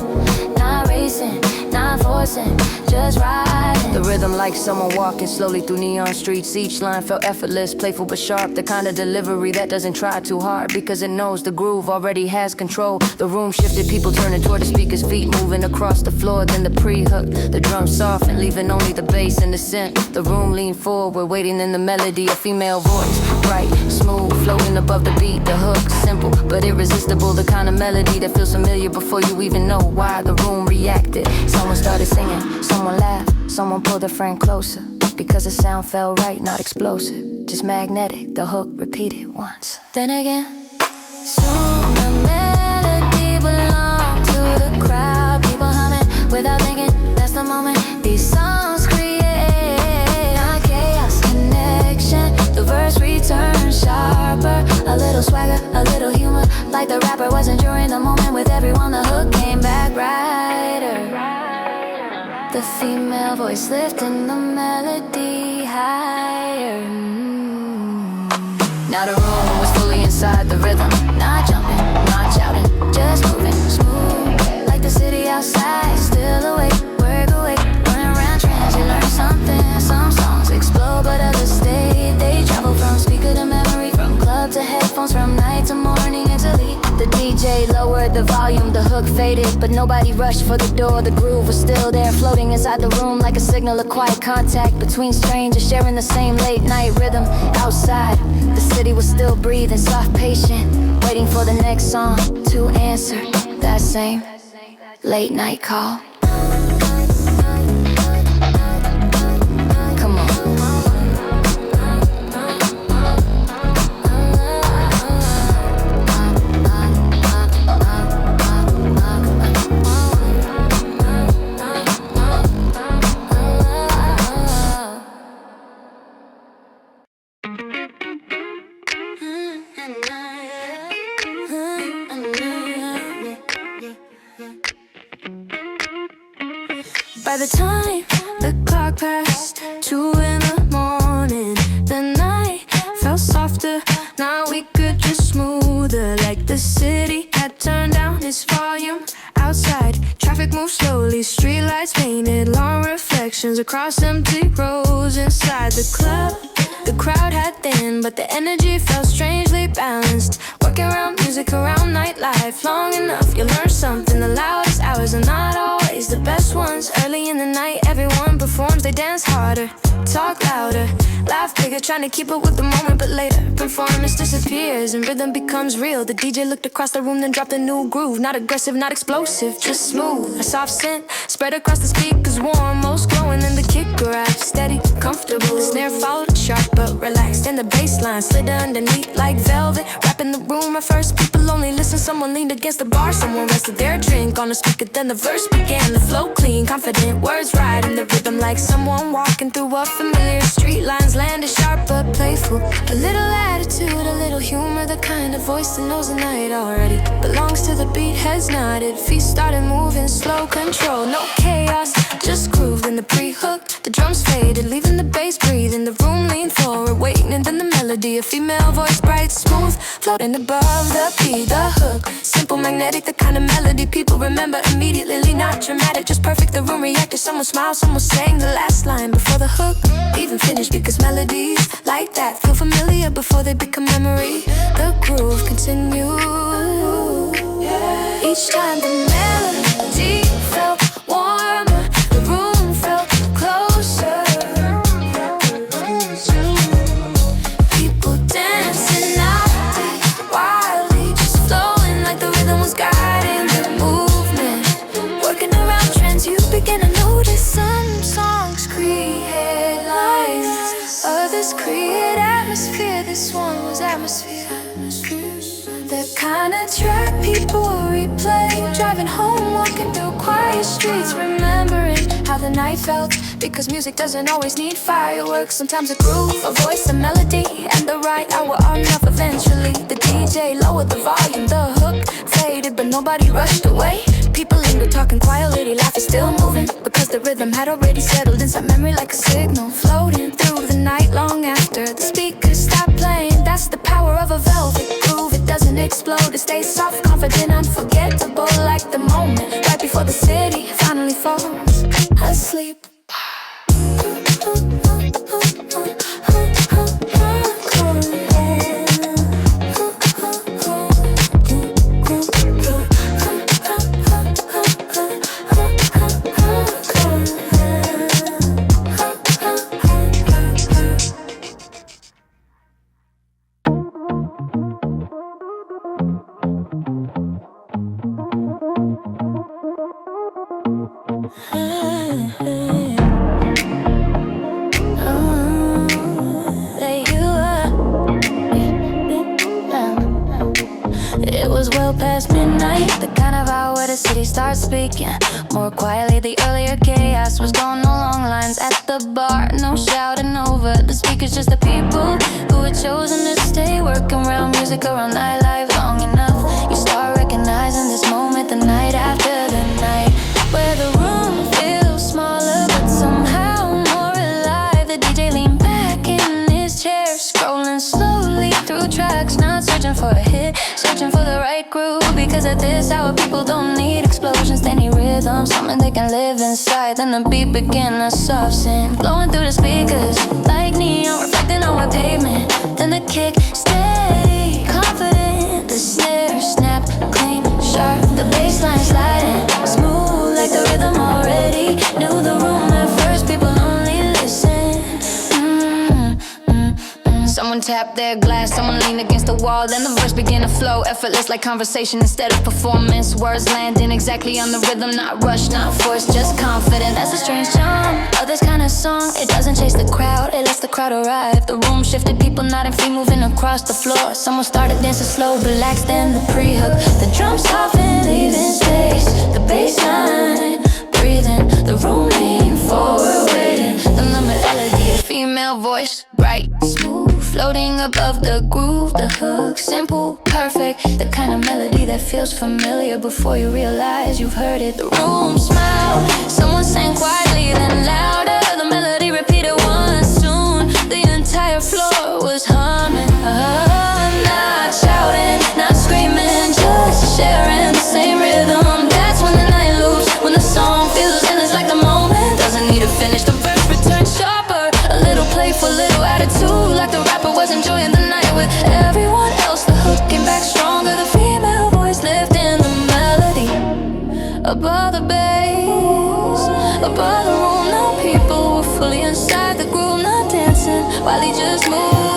Not racing, not forcing, just riding. The rhythm like someone walking slowly through neon streets. Each line felt effortless, playful but sharp. The kind of delivery that doesn't try too hard, because it knows the groove already has control. The room shifted, people turning toward the speakers, feet moving across the floor. Then the pre-hook, the drum soft and leaving only the bass and the synth. The room leaned forward, waiting in the melody, a female voice, bright, smooth, floating above the beat. The hook, simple but irresistible, the kind of melody that feels familiar before you even know why. The room reacted, someone started singing, someone laughed, someone pulled a friend closer, because the sound felt right, not explosive, just magnetic. The hook repeated once, then again. Soon the melody belonged to the crowd, people humming without thinking, that's the moment. These songs create a chaos connection. The verse returns sharper, a little swagger, a little humor, like the rapper wasn't during the moment with everyone. The hook came back brighter, the female voice lifting the melody higher. Now the room was fully inside the rhythm, not jumping, not shouting, just moving smooth, like the city outside, still awake, work awake, running around trends. You learn something, some songs explode but others stay. They travel from speaker to memory, from club to headphones, from night to morning Italy. The DJ lowered the volume, the hook faded, but nobody rushed for the door. The groove was still there, floating inside the room like a signal of quiet contact between strangers sharing the same late night rhythm. Outside, the city was still breathing, soft, patient, waiting for the next song to answer that same late night call. Come on. By the time the clock passed 2 in the morning, the night felt softer. Now we could just smoother, like the city had turned down its volume. Outside, traffic moved slowly, streetlights painted long reflections across empty rows. Inside the club, the crowd had thinned, but the energy felt strangely balanced. Working around music, around nightlife, long enough you learn something. The loudest hours are not always the best ones. Early in the night, everyone performs, they dance harder, talk louder, laugh bigger, trying to keep up with the moment. But later, performance disappears and rhythm becomes real. The DJ looked across the room, then dropped a new groove. Not aggressive, not explosive, just smooth. A soft scent spread across the speakers, warm, most glowing. Then the kick arrived, steady, comfortable. The snare followed, sharp but relaxed, and the bass line slid underneath like velvet, wrapping the room. At first, people only listened. Someone leaned against the bar, someone rested their drink on the speaker. Then the verse began, the flow clean, confident, words right in the rhythm, like someone walking through a familiar street. Lines landed sharp but playful, a little attitude, a little humor, the kind of voice that knows the night already belongs to the beat. Heads nodded, feet started moving, slow control, no chaos, just groove. In the pre-hook, the drums faded, leaving the bass breathing. The room leaned forward, waiting, and then the melody, a female voice, bright, smooth, floating above the beat. The hook, simple, magnetic, the kind of melody people remember immediately. Not dramatic, just perfect. The room reacted, someone smiled, someone sang the last line before the hook even finished, because melodies like that feel familiar before they become memory. The groove continued, each time the melody felt warmer, the room felt closer. People dancing out wildly, just flowing like the rhythm was guiding the movement. Working around trends, you begin to notice some songs create lines, others create atmosphere. This one was atmosphere. The kind of track people replay. Driving home, walking through quiet streets, remembering how the night felt. Because music doesn't always need fireworks. Sometimes a groove, a voice, a melody, and the right hour are enough eventually. The DJ lowered the volume, the hook faded, but nobody rushed away. People linger, talking quietly, life is still moving, because the rhythm had already settled inside memory like a signal, floating through the night long after the speakers stop playing. That's the power of a velvet groove. It doesn't explode, it stays soft, confident, unforgettable, like the moment right before the city finally falls asleep. It was well past midnight, the kind of hour where the city starts speaking more quietly. The earlier chaos was going along lines at the bar, no shouting over the speakers, just the people who had chosen to stay, working around music, around nightlife long enough. You start recognizing this moment, the night after the night, where the room feels smaller but somehow more alive. The DJ leaned back in his chair, scrolling slowly through tracks, not searching for a hit, searching for the right groove. Because at this hour people don't need explosions, they need rhythm, something they can live inside. Then the beat began a soft synth, blowing through the speakers like neon, reflecting on our pavement. Then the kick, steady, confident, the snare snap, clean, sharp, the bass line sliding, smooth like the rhythm already knew the room at first, people only listen. Someone tapped their glass, someone leaned against the wall, then the verse began to flow, effortless like conversation instead of performance. Words landing exactly on the rhythm, not rushed, not forced, just confident. That's a strange charm of this kind of song. It doesn't chase the crowd, it lets the crowd arrive. The room shifted, people nodding, feet moving across the floor. Someone started dancing slow, relaxed, then the pre-hook. The drums softened, leaving space. The bass line breathing, the room leaned forward, waiting. Then the melody, a female voice, bright, smooth, floating above the groove. The hook, simple, perfect, the kind of melody that feels familiar before you realize you've heard it. The room smiled, someone sang quietly, then louder. The melody repeated once, soon the entire floor was humming. Not shouting, not screaming, just sharing the same rhythm. That's when the night loops, when the song feels endless like the moment doesn't need to finish. The verse returns sharper, a little playful, little attitude, like the rapper was enjoying the night with everyone else. The hook came back stronger, the female voice lifting the melody above the bass, above the room. Now people were fully inside the groove, not dancing while he just moved.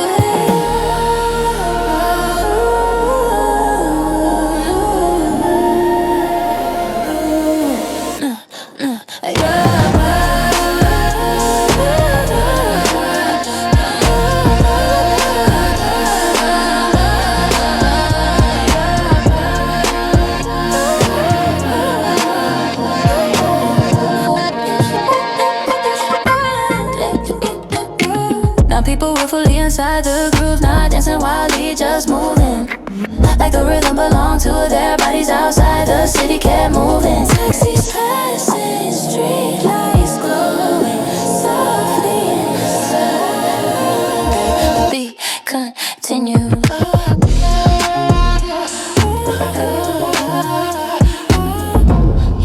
People were fully inside the groove, not dancing wildly, just moving like the rhythm belonged to their bodies. Outside the city kept moving. Taxis passing, street lights glowing softly inside. The beat continued.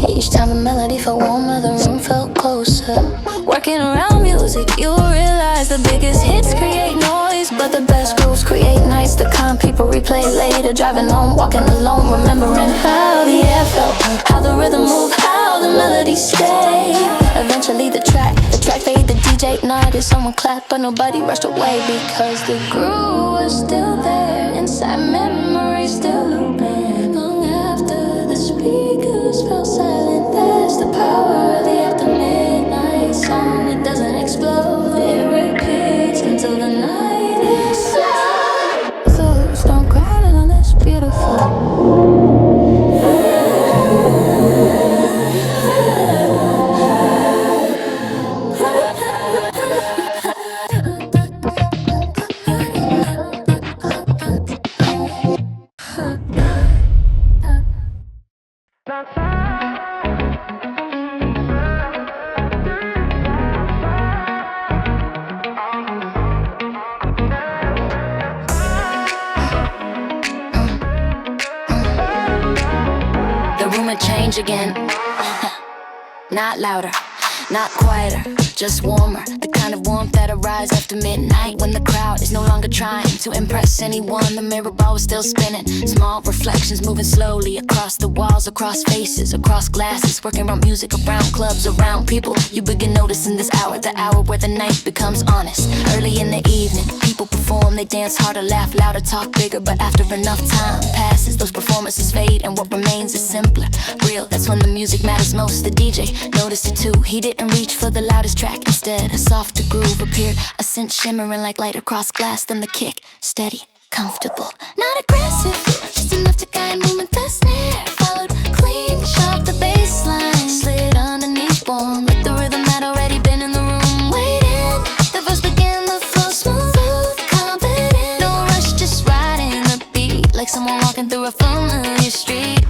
Each time the melody felt warmer, the room felt closer. Working around music, you'll realize the biggest hits create noise, but the best grooves create nights. The kind people replay later, driving home, walking alone, remembering how the air felt, how the rhythm moved, how the melody stayed. Eventually the track faded, the DJ nodded, someone clapped, but nobody rushed away, because the groove was still there, inside memory still looping. Long after the speakers fell silent, that's the power of the after midnight song. It doesn't explode, it repeats until the night is sad. Thoughts don't crowd on this beautiful The room had changed again. Not louder, not quieter, just warmer. The kind of warmth that arrives after midnight, when the crowd is no longer trying to impress anyone. The mirror ball was still spinning. Small reflections moving slowly across the walls, across faces, across glasses, working around music, around clubs, around people. You begin noticing this hour, the hour where the night becomes honest. Early in the evening, people perform, they dance harder, laugh louder, talk bigger. But after enough time passes, those performances fade, and what remains is simpler, real. That's when the music matters most. The DJ noticed it too. He didn't reach for the loudest track. Instead, a softer groove appeared, a scent shimmering like light across glass. Then the kick, steady, comfortable, not aggressive, just enough to guide movement. The snare followed clean, sharp. The bass line slid underneath, warm like the rhythm had already been in the room, waiting. The verse began to flow smooth, confident, no rush, just riding the beat like someone walking through a familiar street.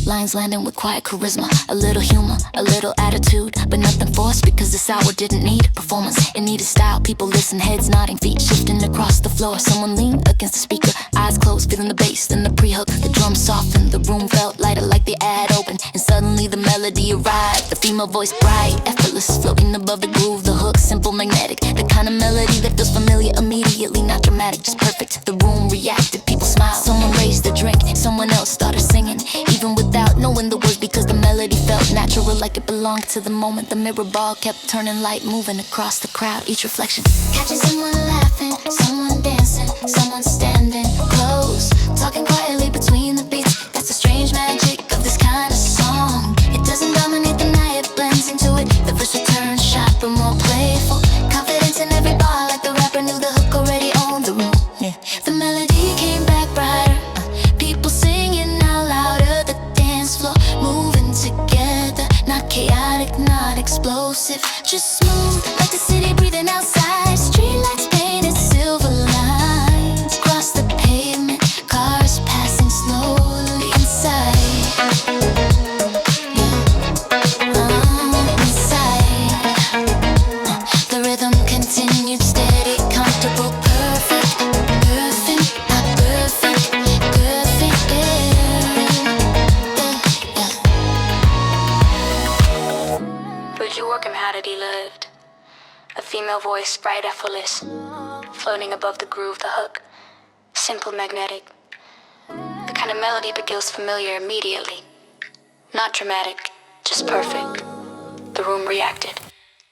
Lines landing with quiet charisma, a little humor, a little attitude, but nothing forced, because this hour didn't need performance. It needed style. People listen, heads nodding, feet shifting across the floor. Someone leaned against the speaker, eyes closed, feeling the bass, then the pre-hook. The drums softened, the room felt lighter like the ad opened, and suddenly the melody arrived. The female voice bright, effortless, floating above the groove. The hook simple, magnetic, the kind of melody that feels familiar immediately. Not dramatic, just perfect. The room reacted, people smiled. Someone raised the drink, someone else started singing, even without knowing the words, because the melody felt natural, like it belonged to the moment. The mirror ball kept turning, light moving across the crowd. Each reflection catching someone laughing, someone dancing, someone standing close, talking quietly between the beats. That's the strange magic of this kind of song. It doesn't dominate the night, it blends into it. The verse returns sharper, more playful, confidence in every bar, like the rapper knew the hook already owned the room. The melody came back brighter, people singing out louder. The dance floor moving together, not chaotic, not explosive, just smooth like the city breathing outside. Streetlights painted silver lines across the pavement, cars passing slowly inside. Inside. The rhythm continued steady, comfortable, perfect, perfect, not perfect, perfect, Would you work him? How did he lived? A female voice, bright, effortless, floating above the groove, the hook, simple, magnetic, the kind of melody that feels familiar immediately. Not dramatic, just perfect. The room reacted.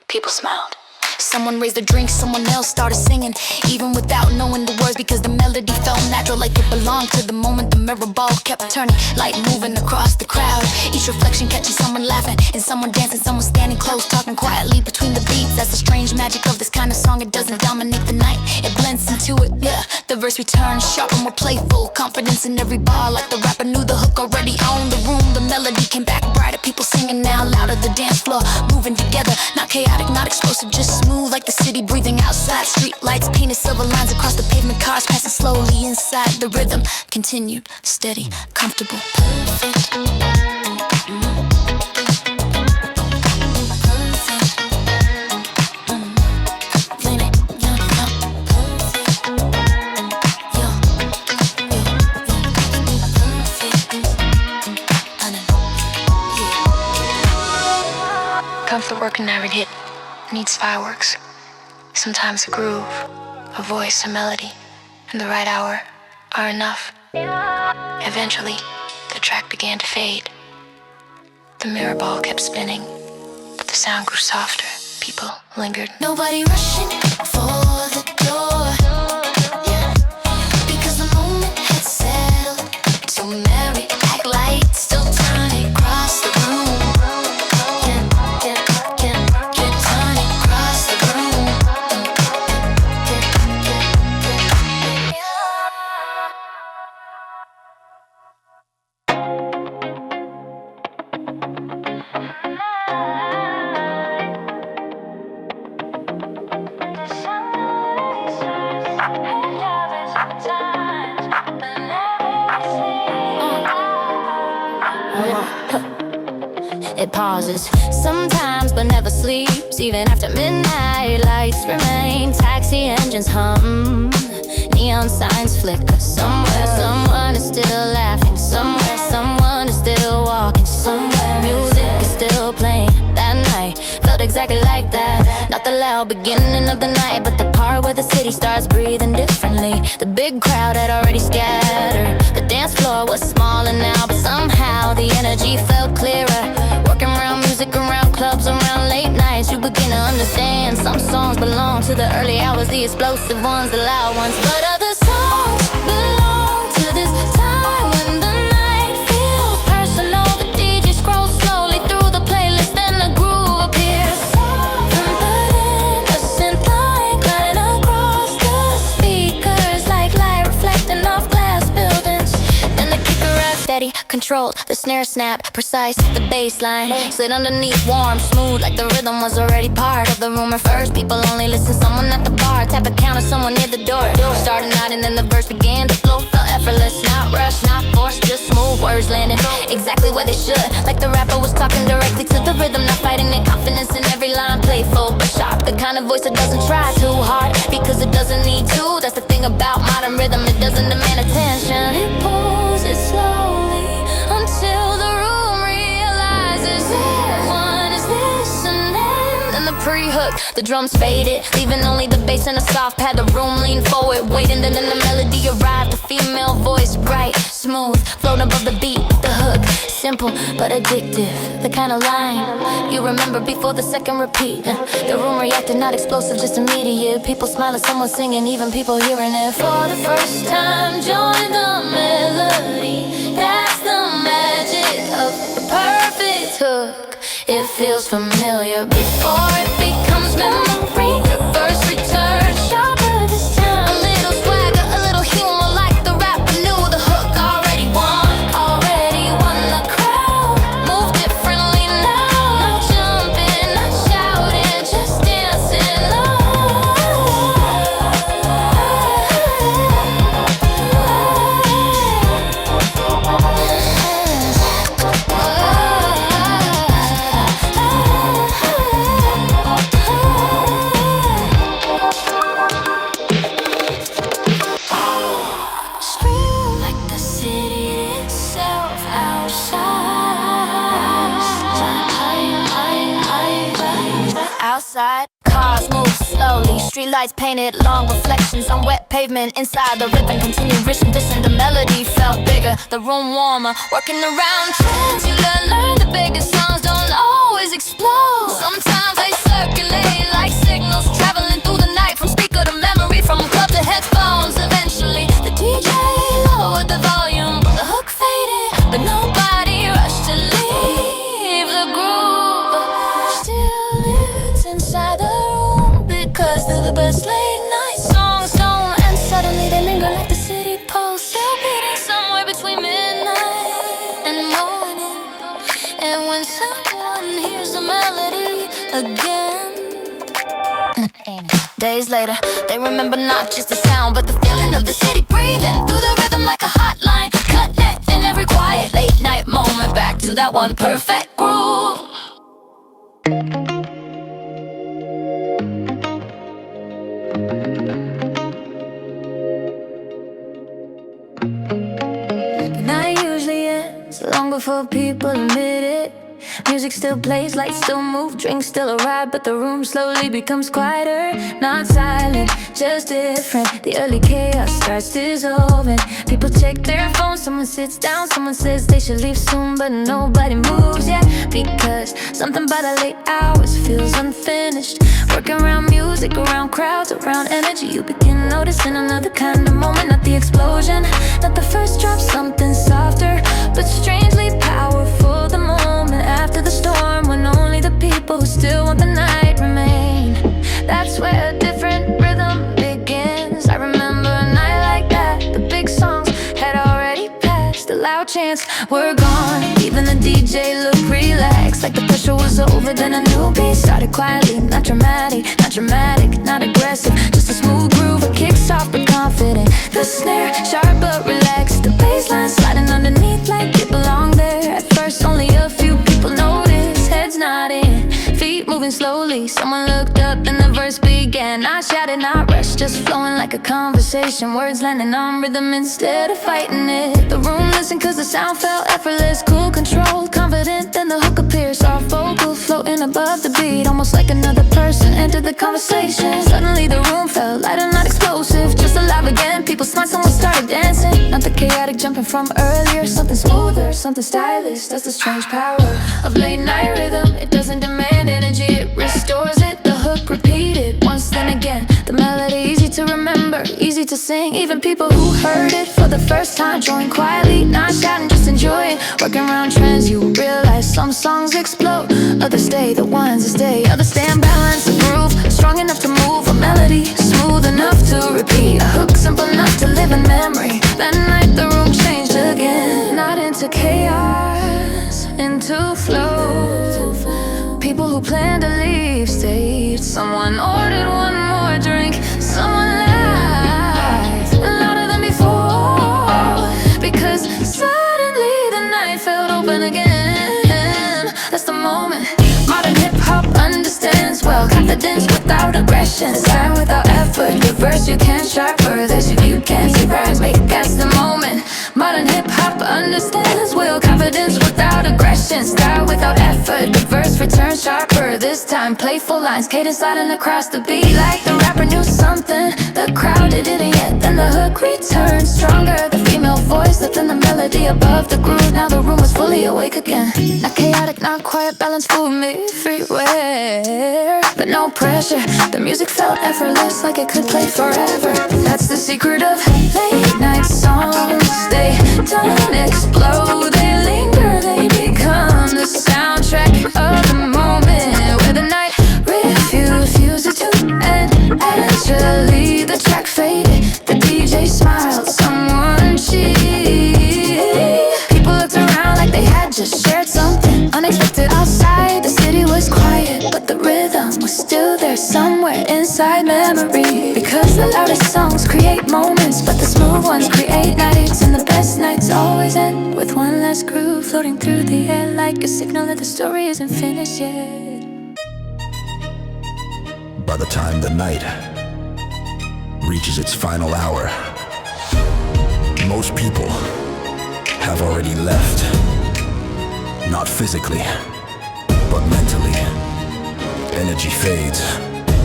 People smiled. Someone raised a drink, someone else started singing, even without knowing the words, because the melody felt natural, like it belonged to the moment. The mirror ball kept turning, light moving across the crowd. Each reflection catching someone laughing, and someone dancing, someone standing close, talking quietly between the beats. That's the strange magic of this kind of song. It doesn't dominate the night, it blends into it, yeah. The verse returns sharper, more playful, confidence in every bar, like the rapper knew the hook already owned the room. The melody came back brighter, people singing now louder. The dance floor moving together, not chaotic, not explosive, just smooth like the city breathing outside. Street lights painted silver lines across the pavement, cars passing slowly inside. The rhythm continued, steady, comfortable, perfect. Comes the work and never hit. Needs fireworks. Sometimes a groove, a voice, a melody, and the right hour are enough. Eventually, the track began to fade. The mirror ball kept spinning, but the sound grew softer. People lingered. Nobody rushing for the door, yeah, because the moment had settled. So merry, act light, still turning across the room. it pauses sometimes but never sleeps. Even after midnight lights remain, taxi engines hum, neon signs flicker. Somewhere someone is still laughing, somewhere someone is still walking, somewhere music is still playing. That night felt exactly like that. Not the loud beginning of the night, but the part where the city starts breathing differently. The big crowd had already scattered. The dance floor was smaller now, but somehow the energy felt clearer. Working around music, around clubs, around late nights, you begin to understand some songs belong to the early hours, the explosive ones, the loud ones. But other songs belong to this time when the night feels personal. The DJ scrolls slowly through the playlist and the groove appears. From the end, the synth line gliding across the speakers like light reflecting off glass buildings. Then the kicker out steady, controlled, the snare snap, precise, the bass line slid underneath, warm, smooth, like the rhythm was already part of the room. At first, people only listen, someone at the bar, tap a counter, someone near the door. Starting out and then the verse began, the flow felt effortless, not rushed, not forced, just smooth words landing exactly where they should. Like the rapper was talking directly to the rhythm, not fighting it, confidence in every line, playful but sharp. The kind of voice that doesn't try too hard, because it doesn't need to. That's the thing about modern rhythm, it doesn't demand attention. It pulls it slowly until the room realizes everyone is listening. Then the pre-hook, the drums faded, leaving only the bass and a soft pad. The room leaned forward, waiting, then the melody arrived. The female voice, bright, smooth, floating above the beat. The hook, simple but addictive, the kind of line you remember before the second repeat. The room reacted, not explosive, just immediate. People smiling, someone singing, even people hearing it for the first time. Join the melody, that's the magic of the perfect hook. It feels familiar before it becomes memory. Reverse return, sharper this time. A little swagger, a little humor, like the rapper knew the hook already won the crowd. Move differently now, not jumping, not shouting, just dancing like the city itself outside. Cars move slowly, streetlights painted long reflections on wet pavement. Inside the ribbon continued rich and distant, the melody felt bigger, the room warmer, working around trends. You learn the biggest songs don't always explode. Sometimes they circulate like signals traveling through the night, from speaker to memory, from club to headphones. Eventually the DJ lowered the volume, the hook faded, but nobody rushed to leave. The groove still lives inside the room, because they're the best late night songs don't end suddenly. They linger like the city pulse, still beating somewhere between midnight and morning. And when someone hears the melody again, days later, they remember not just the sound, but the feeling of the city breathing through the rhythm like a hotline, connecting every quiet late night moment back to that one perfect groove. The night usually ends long before people admit it. Music still plays, lights still move, drinks still arrive, but the room slowly becomes quieter. Not silent, just different. The early chaos starts dissolving. People check their phones, someone sits down, someone says they should leave soon, but nobody moves yet, because something by the late hours feels unfinished. Working around music, around crowds, around energy, you begin noticing another kind of moment. Not the explosion, not the first drop, something softer, but strangely powerful. The moment after the storm, when only the people who still want the night remain. That's where a different rhythm begins. I remember a night like that. The big songs had already passed. The loud chants were gone. Even the DJ looked relaxed, like the pressure was over. Then a new beat started quietly, not dramatic, not aggressive, just a smooth groove. It kicks off but confident. The snare sharp but relaxed. The bass line sliding underneath like it belonged there. At first only a few people noticed. just flowing like a conversation. Words landing on rhythm instead of fighting it. The room listened cause the sound felt effortless. Cool, controlled, confident, then the hook appears. Soft vocal floating above the beat, almost like another person entered the conversation. Suddenly the room felt lighter, not explosive, just alive again. People smiled, someone started dancing. Not the chaotic jumping from earlier. Something smoother, something stylish. That's the strange power of late night rhythm. It doesn't demand energy, it restores it. The hook repeated once then again. The melody easy to remember, easy to sing. Even people who heard it for the first time join quietly, not shouting, just enjoying. Working around trends, you realize some songs explode, others stay, the ones that stay, others stay in balance. A groove strong enough to move, a melody smooth enough to repeat, a hook simple enough to live in memory. That night the room changed again, not into chaos, into flow. People who planned to leave stayed. Someone ordered one more drink, someone laughed louder than before, because suddenly the night felt open again. That's the moment modern hip-hop understands well. Confidence without aggression, style without effort. The verse you can't sharper, this you can't see birds make. That's the moment modern hip-hop understands well. Confidence without aggression, style without effort. The verse returns sharper, this time playful lines, cadence sliding across the beat. Like the rapper knew something the crowd didn't yet. Then the hook returns stronger, the female voice lifting the melody above the groove. Now the room was fully awake again. Not chaotic, not quiet, balance fooled me. Freeware, but no pressure. The music felt effortless, like it could play forever. That's the secret of late night songs. They don't explode, they linger, they become the soundtrack of the moment, where the night refuses to end. Actually, the track faded, the DJ smiled, someone cheated. People looked around like they had just shared something unexpected. Outside, the city was quiet, but the rhythm was still there somewhere inside memory. Because the loudest songs create moments, but the smooth ones create nights. And the best nights always end with one last groove floating through the air, like a signal that the story isn't finished yet. By the time the night reaches its final hour, most people have already left. Not physically, but mentally. Energy fades,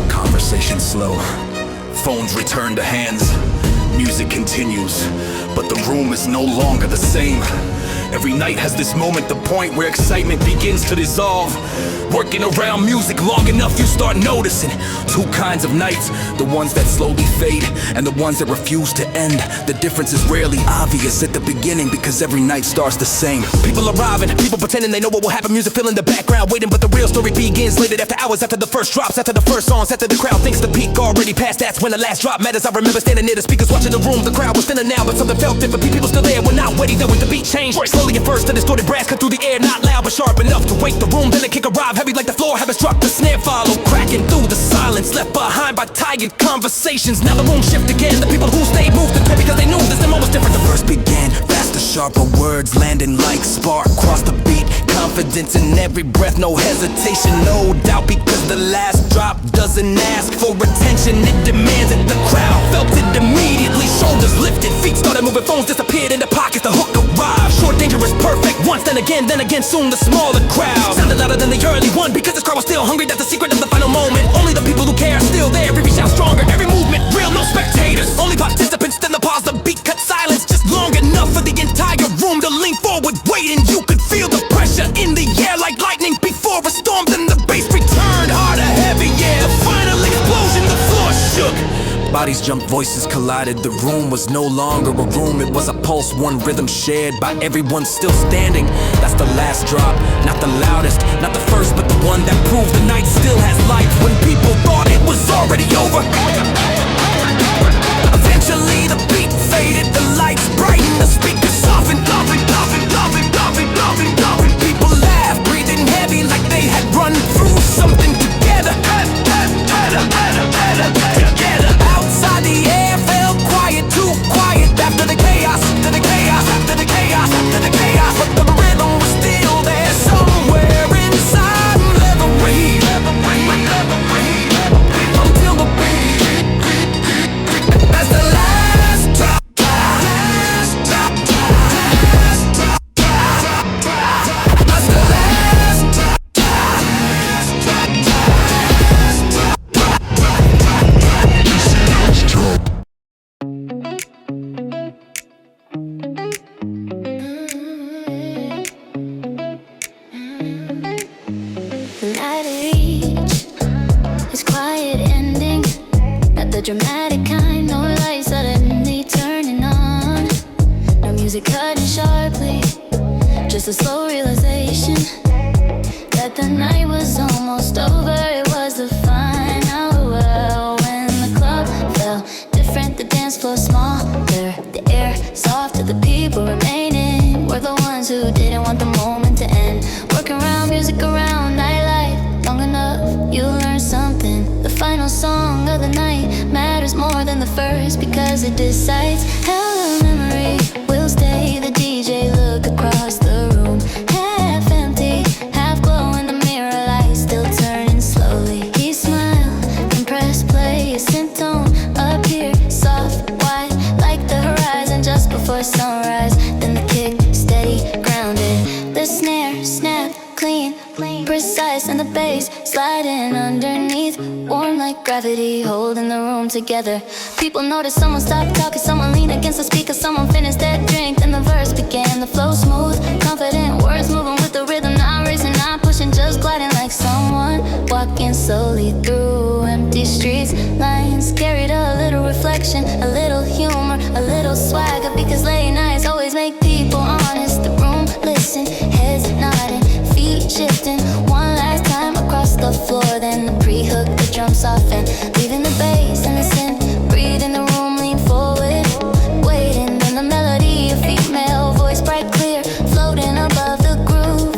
conversation slow, phones return to hands. Music continues, but the room is no longer the same. Every night has this moment, the point where excitement begins to dissolve. Working around music long enough, you start noticing two kinds of nights. The ones that slowly fade, and the ones that refuse to end. The difference is rarely obvious at the beginning, because every night starts the same. People arriving, people pretending they know what will happen. Music filling the background, waiting, but the real story begins later. After hours, after the first drops, after the first songs, after the crowd thinks the peak already passed. That's when the last drop matters. I remember standing near the speakers, watching the room. The crowd was thinner now, but something felt different. People still there, we're not waiting, then with the beat change. Slowly at first, the distorted brass cut through the air, not loud but sharp enough to wake the room. Then the kick arrived, heavy like the floor having struck. The snare followed, cracking through the silence left behind by tired conversations. Now the room shift again. The people who stayed moved and because they knew this moment was different. The verse began, faster, sharper words landing like spark across the beat. Confidence in every breath, no hesitation, no doubt, because the last drop doesn't ask for attention, it demands it. The crowd felt it immediately, shoulders lifted, feet started moving, phones disappeared in the pockets. The hook arrived, short, dangerous, perfect. Once, then again, soon the smaller crowd sounded louder than the early one, because this crowd was still hungry. That's the secret of the final moment. Only the people who care are still there. Every shout stronger, every movement real, no spectators, only participants. Then the pause, the beat cut silence just long enough for the entire room to lean forward, waiting. You could feel the pressure in the air like lightning before a storm. Then the bass returned harder, heavy, yeah. The final explosion, the floor shook. Bodies jumped, voices collided. The room was no longer a room, it was a pulse, one rhythm shared by everyone still standing. That's the last drop, not the loudest, not the first, but the one that proved the night still has life. When people thought it was already over, eventually the beat faded, the lights brightened, the speakers softened. People laughed, breathing heavy like they had run through something together. Outside the air felt quiet, too quiet. After the chaos, after the chaos, after the chaos, after the chaos. But the rhythm was still there somewhere inside. Until the beat dramatic kind, no lights suddenly turning on, no music cutting sharply, just a slow realization that the night was almost over. It was the final well when the club fell different, the dance floor smaller, the air softer, the people remaining were the ones who didn't want the moment to end. Working around music around nightlife, long enough you learn something. The final song of the night matters more than the first because it decides how the memory will stay. The DJ looked across the room, half empty, half glowing, the mirror light still turning slowly. He smiled and pressed play, a synth tone appeared, soft, white, like the horizon just before sunrise. Then the kick, steady, grounded, the snare snapped clean, precise, and the bass sliding underneath, warm like gravity, holding the room together. People noticed someone stopped talking, someone leaned against the speaker, someone finished their drink, then the verse began. The flow smooth, confident, words moving with the rhythm, not racing, not pushing, just gliding like someone walking slowly through empty streets. Lines carried a little reflection, a little humor, a little swagger, because late nights always make people honest. The room listened, heads nodding, feet shifting one last time across the floor. Then the pre-hook, the drum soften, leaving the bass and the synth breathe in the room. Lean forward, waiting. Then the melody, a female voice, bright clear, floating above the groove.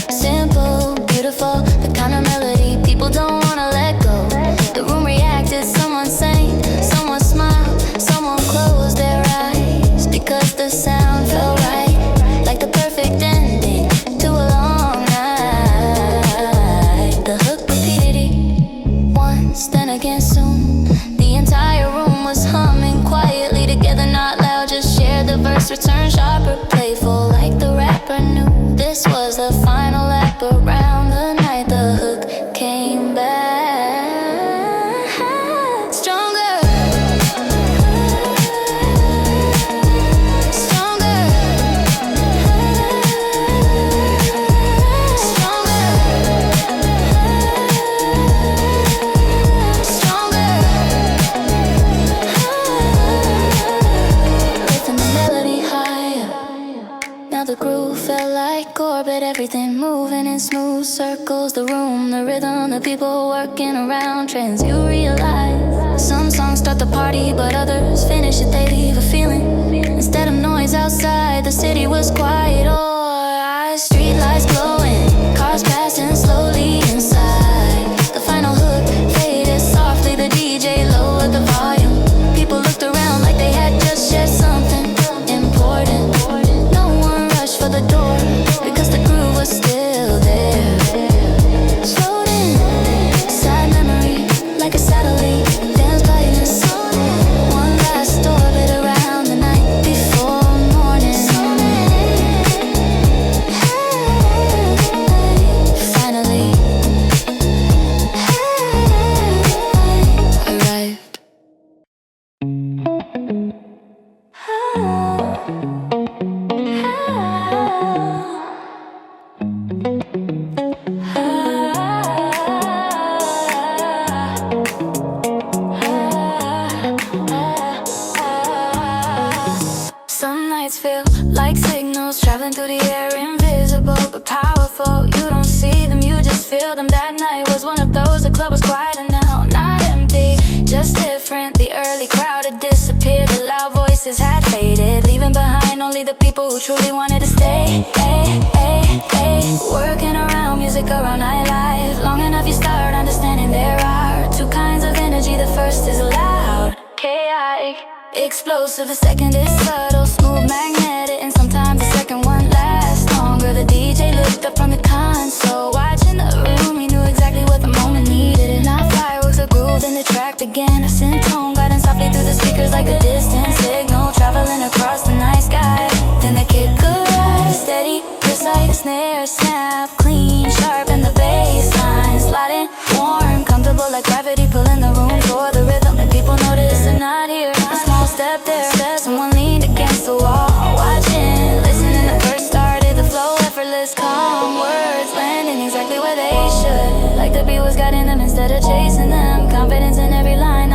Simple, beautiful, the kind of melody people don't wanna let go. The room reacted, someone sang, someone smiled, someone closed their eyes because the sound felt right, like the perfect ending to a long night. The hook repeated it once, then again soon. The entire room was humming quietly together, not loud, just shared the verse, return sharper, playful, like the rapper knew this was the final lap around the night. The hook came back stronger, stronger, stronger, lifting the melody higher. Now the groove felt like orbit, everything moving in smooth circles. The room, the rhythm, the people working around trends. You realize some songs start the party, but others finish it, they leave a feeling. Instead of noise outside, the city was quiet. Oh, street lights glowing, cars passing slowly inside. The final hook faded softly, the DJ lowered the volume. People looked around like they had just shared something important. No one rushed for the door because the groove was still there. Floating, side memory, like a satellite, dance by the sun. One last orbit around the night before morning. Finally, arrived. Some nights feel like signals traveling through the air, invisible but powerful. You don't see them, you just feel them. That night was one of those, the club was quiet and now not empty, just different. The early crowd had disappeared, the loud voices had faded, leaving behind only the people who truly wanted to stay. Working around music around nightlife, long enough you start understanding there are two kinds of energy. The first is loud, chaotic, explosive. The second is subtle, smooth, magnetic, and sometimes the second one lasts longer. The DJ looked up from the console, watching the room. He knew exactly what the moment needed. And not fireworks, a groove, then the track began. A synth tone gliding softly through the speakers like a distant signal, traveling across the night sky. Then the kick arrived, steady, precise, snare snap, clean, sharp, and the bass line sliding, warm, comfortable like gravity, pulling the room for the rhythm. And people notice they're not here. A small step there, someone leaned against the wall, watching, listening. The verse started, the flow effortless, calm words landing exactly where they should, like the beat was guiding them instead of chasing them. Confidence in every line.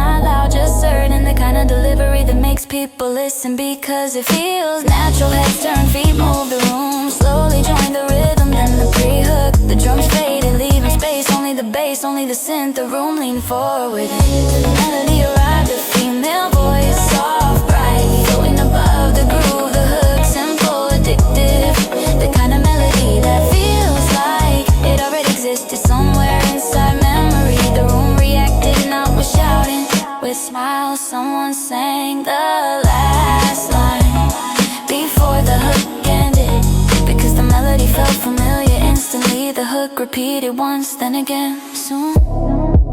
listen because it feels natural. Heads turn, feet move the room. Slowly join the rhythm, then the pre-hook. The drums faded, leaving space. Only the bass, only the synth. The room leaned forward. The melody arrived, a female voice, soft, bright, floating above the groove. The hook, simple, addictive. The kind of melody that feels like it already existed somewhere inside memory. The room reacted, not with shouting. With smiles, someone sang the last line before the hook ended. Because the melody felt familiar instantly. The hook repeated once, then again, soon.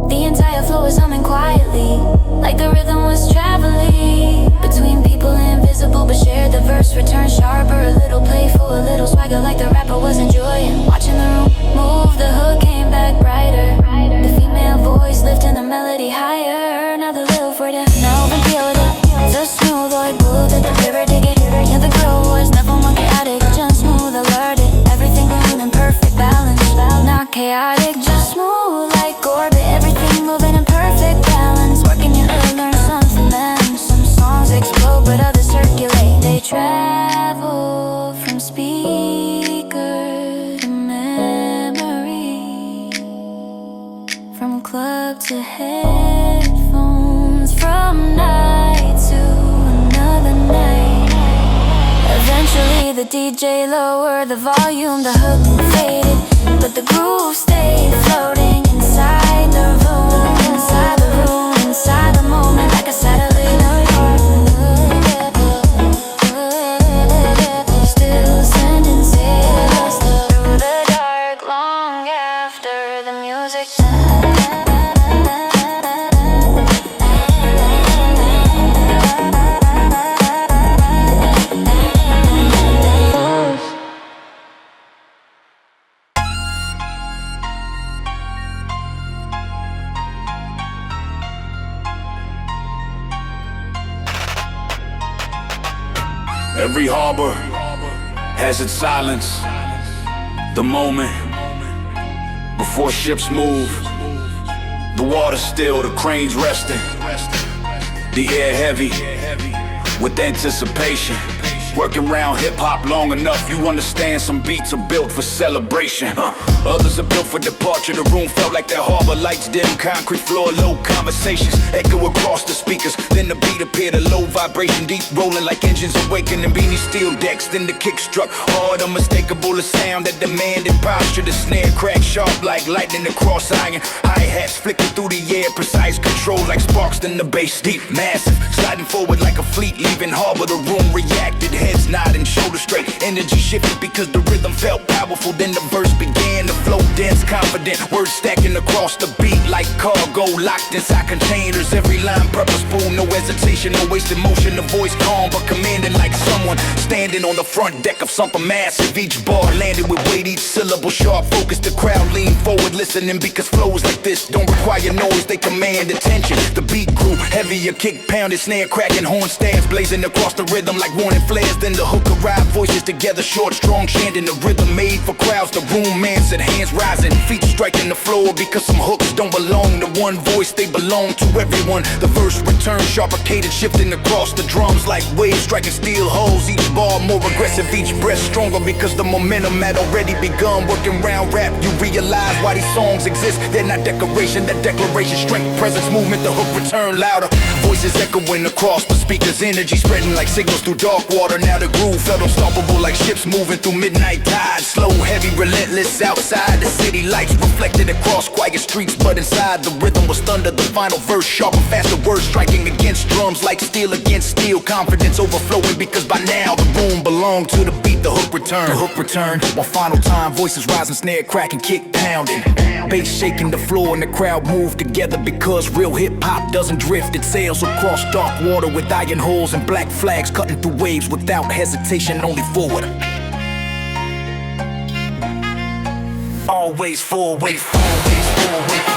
The entire floor was humming quietly, like the rhythm was traveling between people invisible but shared. The verse returned sharper, a little playful, a little swagger, like the rapper was enjoying watching the room move. The hook came back brighter, the female voice lifting the melody higher. Now the little further, now the peeled it. The smooth oil blue that the river dig it. Yeah, the girl was never monkey addict, just smooth, alerted. Everything going in perfect balance, not chaotic, just smooth like orbit. Everything moving in perfect balance. Working your hood, learn something then. Some songs explode but others circulate. They travel from speaker to memory, from club to headphones, from night to another night. Eventually the DJ lowered the volume. The hook faded but the groove stayed floating inside the room, inside the room, inside the moment, like a satellite. Still sending signals through the dark long after the music Every harbor has its silence. The moment before ships move. The water's still, the cranes resting. The air heavy with anticipation. Working around hip-hop long enough, you understand some beats are built for celebration. Others are built for departure. The room felt like that harbor, lights dim, concrete floor, low conversations echo across the speakers. Then the beat appeared, a low vibration, deep rolling like engines awakening. Beanie steel decks, then the kick struck hard, unmistakable, a sound that demanded posture. The snare cracked sharp like lightning across iron. Hi-hats flicking through the air, precise control like sparks. Then the bass deep, massive, sliding forward like a fleet leaving harbor. The room reacted, heads nodding, shoulders straight. Energy shifted because the rhythm felt powerful. Then the verse began to flow dense, confident. Words stacking across the beat like cargo, locked inside containers. Every line purposeful, no hesitation, no wasted motion. The voice calm but commanding like someone standing on the front deck of something massive. Each bar landed with weight, each syllable sharp focus. The crowd leaned forward listening because flows like this don't require noise, they command attention. The beat grew heavier, kick pounded, snare cracking, horn stabs blazing across the rhythm like warning flares. Then the hook arrived, voices together, short, strong, chanting. The rhythm made for crowds. The room answered, hands rising, feet striking the floor. Because some hooks don't belong to one voice, they belong to everyone. The verse returned, sharp arcaded, shifting across the drums like waves striking steel holes. Each bar more aggressive, each breath stronger because the momentum had already begun. Working round rap, you realize why these songs exist. They're not decoration, that declaration, strength, presence, movement. The hook returned louder, voices echoing across the speakers, energy spreading like signals through dark water. Now the groove felt unstoppable like ships moving through midnight tide. Slow, heavy, relentless. Outside the city lights reflected across quiet streets, but inside the rhythm was thunder. The final verse sharper, faster words striking against drums like steel against steel. Confidence overflowing because by now the room belonged to the beat. The hook returned, one final time. Voices rising, snare cracking, kick pounding, bass shaking the floor, and the crowd moved together because real hip-hop doesn't drift. It sails across dark water with iron holes and black flags cutting through waves without hesitation, only forward. Always forward, always forward.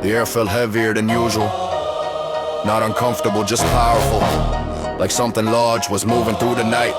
The air felt heavier than usual. Not uncomfortable, just powerful. Like something large was moving through the night.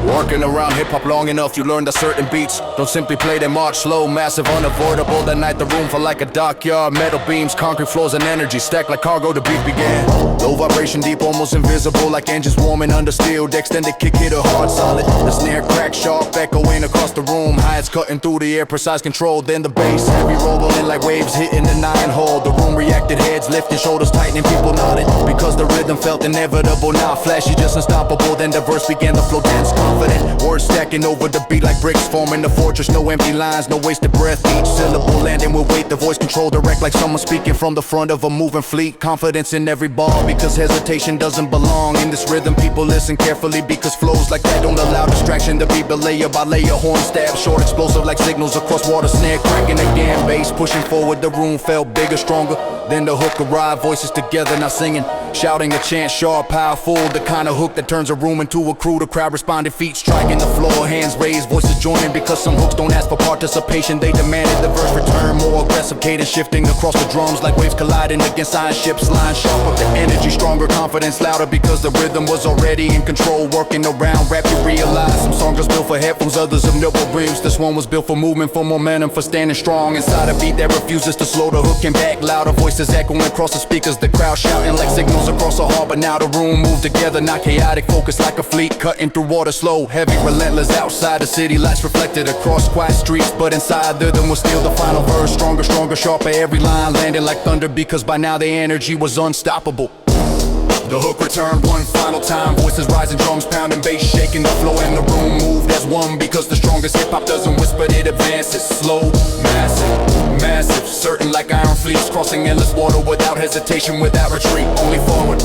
Working around hip-hop long enough, you learn that certain beats don't simply play, they march slow, massive, unavoidable. That night the room felt like a dockyard. Metal beams, concrete floors, and energy stacked like cargo, the beat began. Low vibration, deep, almost invisible, like engines warming under steel. The extended kick hit a hard solid. The snare cracked sharp, echoing across the room. Hi-hats cutting through the air, precise control. Then the bass, heavy rolling like waves hitting the 9-hole. The room reacted, heads lifting, shoulders tightening, people nodded. Because the rhythm felt inevitable, now flashy, just unstoppable. Then the verse began to flow dense, confident. Words stacking over the beat like bricks, forming the fortress. No empty lines, no wasted breath. Each syllable landing with weight, the voice controlled direct, like someone speaking from the front of a moving fleet. Confidence in every bar, because hesitation doesn't belong in this rhythm. People listen carefully, because flows like that don't allow distraction. The beat, but layer by layer, horn stab, short, explosive like signals across water. Snare cracking again, bass pushing forward. The room felt bigger, stronger. Then the hook arrived, voices together, now singing, shouting a chant, sharp, powerful. The kind of hook that turns a room into a crew. The crowd responded, feet striking the floor, hands raised, voices joining. Because some hooks don't ask for participation, they demanded the verse return. More aggressive, cadence shifting across the drums like waves colliding against iron ships. Lines sharper, the energy stronger, confidence louder, because the rhythm was already in control. Working around rap, you realize some songs are built for headphones, others have no ribs. This one was built for movement, for momentum, for standing strong inside a beat that refuses to slow. The hook came back louder, voices echoing across the speakers. The crowd shouting like signals across a harbor. Now the room moved together, not chaotic, focused like a fleet, cutting through water slow, heavy, relentless. Outside the city lights reflected across quiet streets, but inside the rhythm was still the final verse. Stronger, stronger, sharper, every line landing like thunder, because by now the energy was unstoppable. The hook returned one final time, voices rising, drums pounding, bass shaking the floor, and the room moved as one. Because the strongest hip-hop doesn't whisper, it advances. Slow, massive, massive, certain like iron fleets, crossing endless water without hesitation, without retreat. Only forward,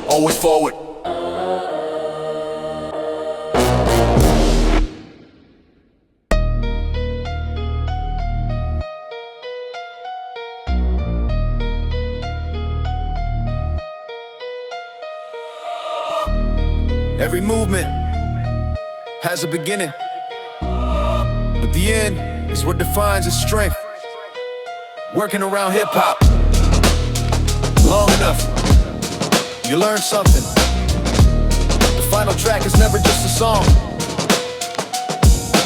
always forward. Every movement has a beginning, but the end is what defines its strength. Working around hip-hop long enough, you learn something. The final track is never just a song,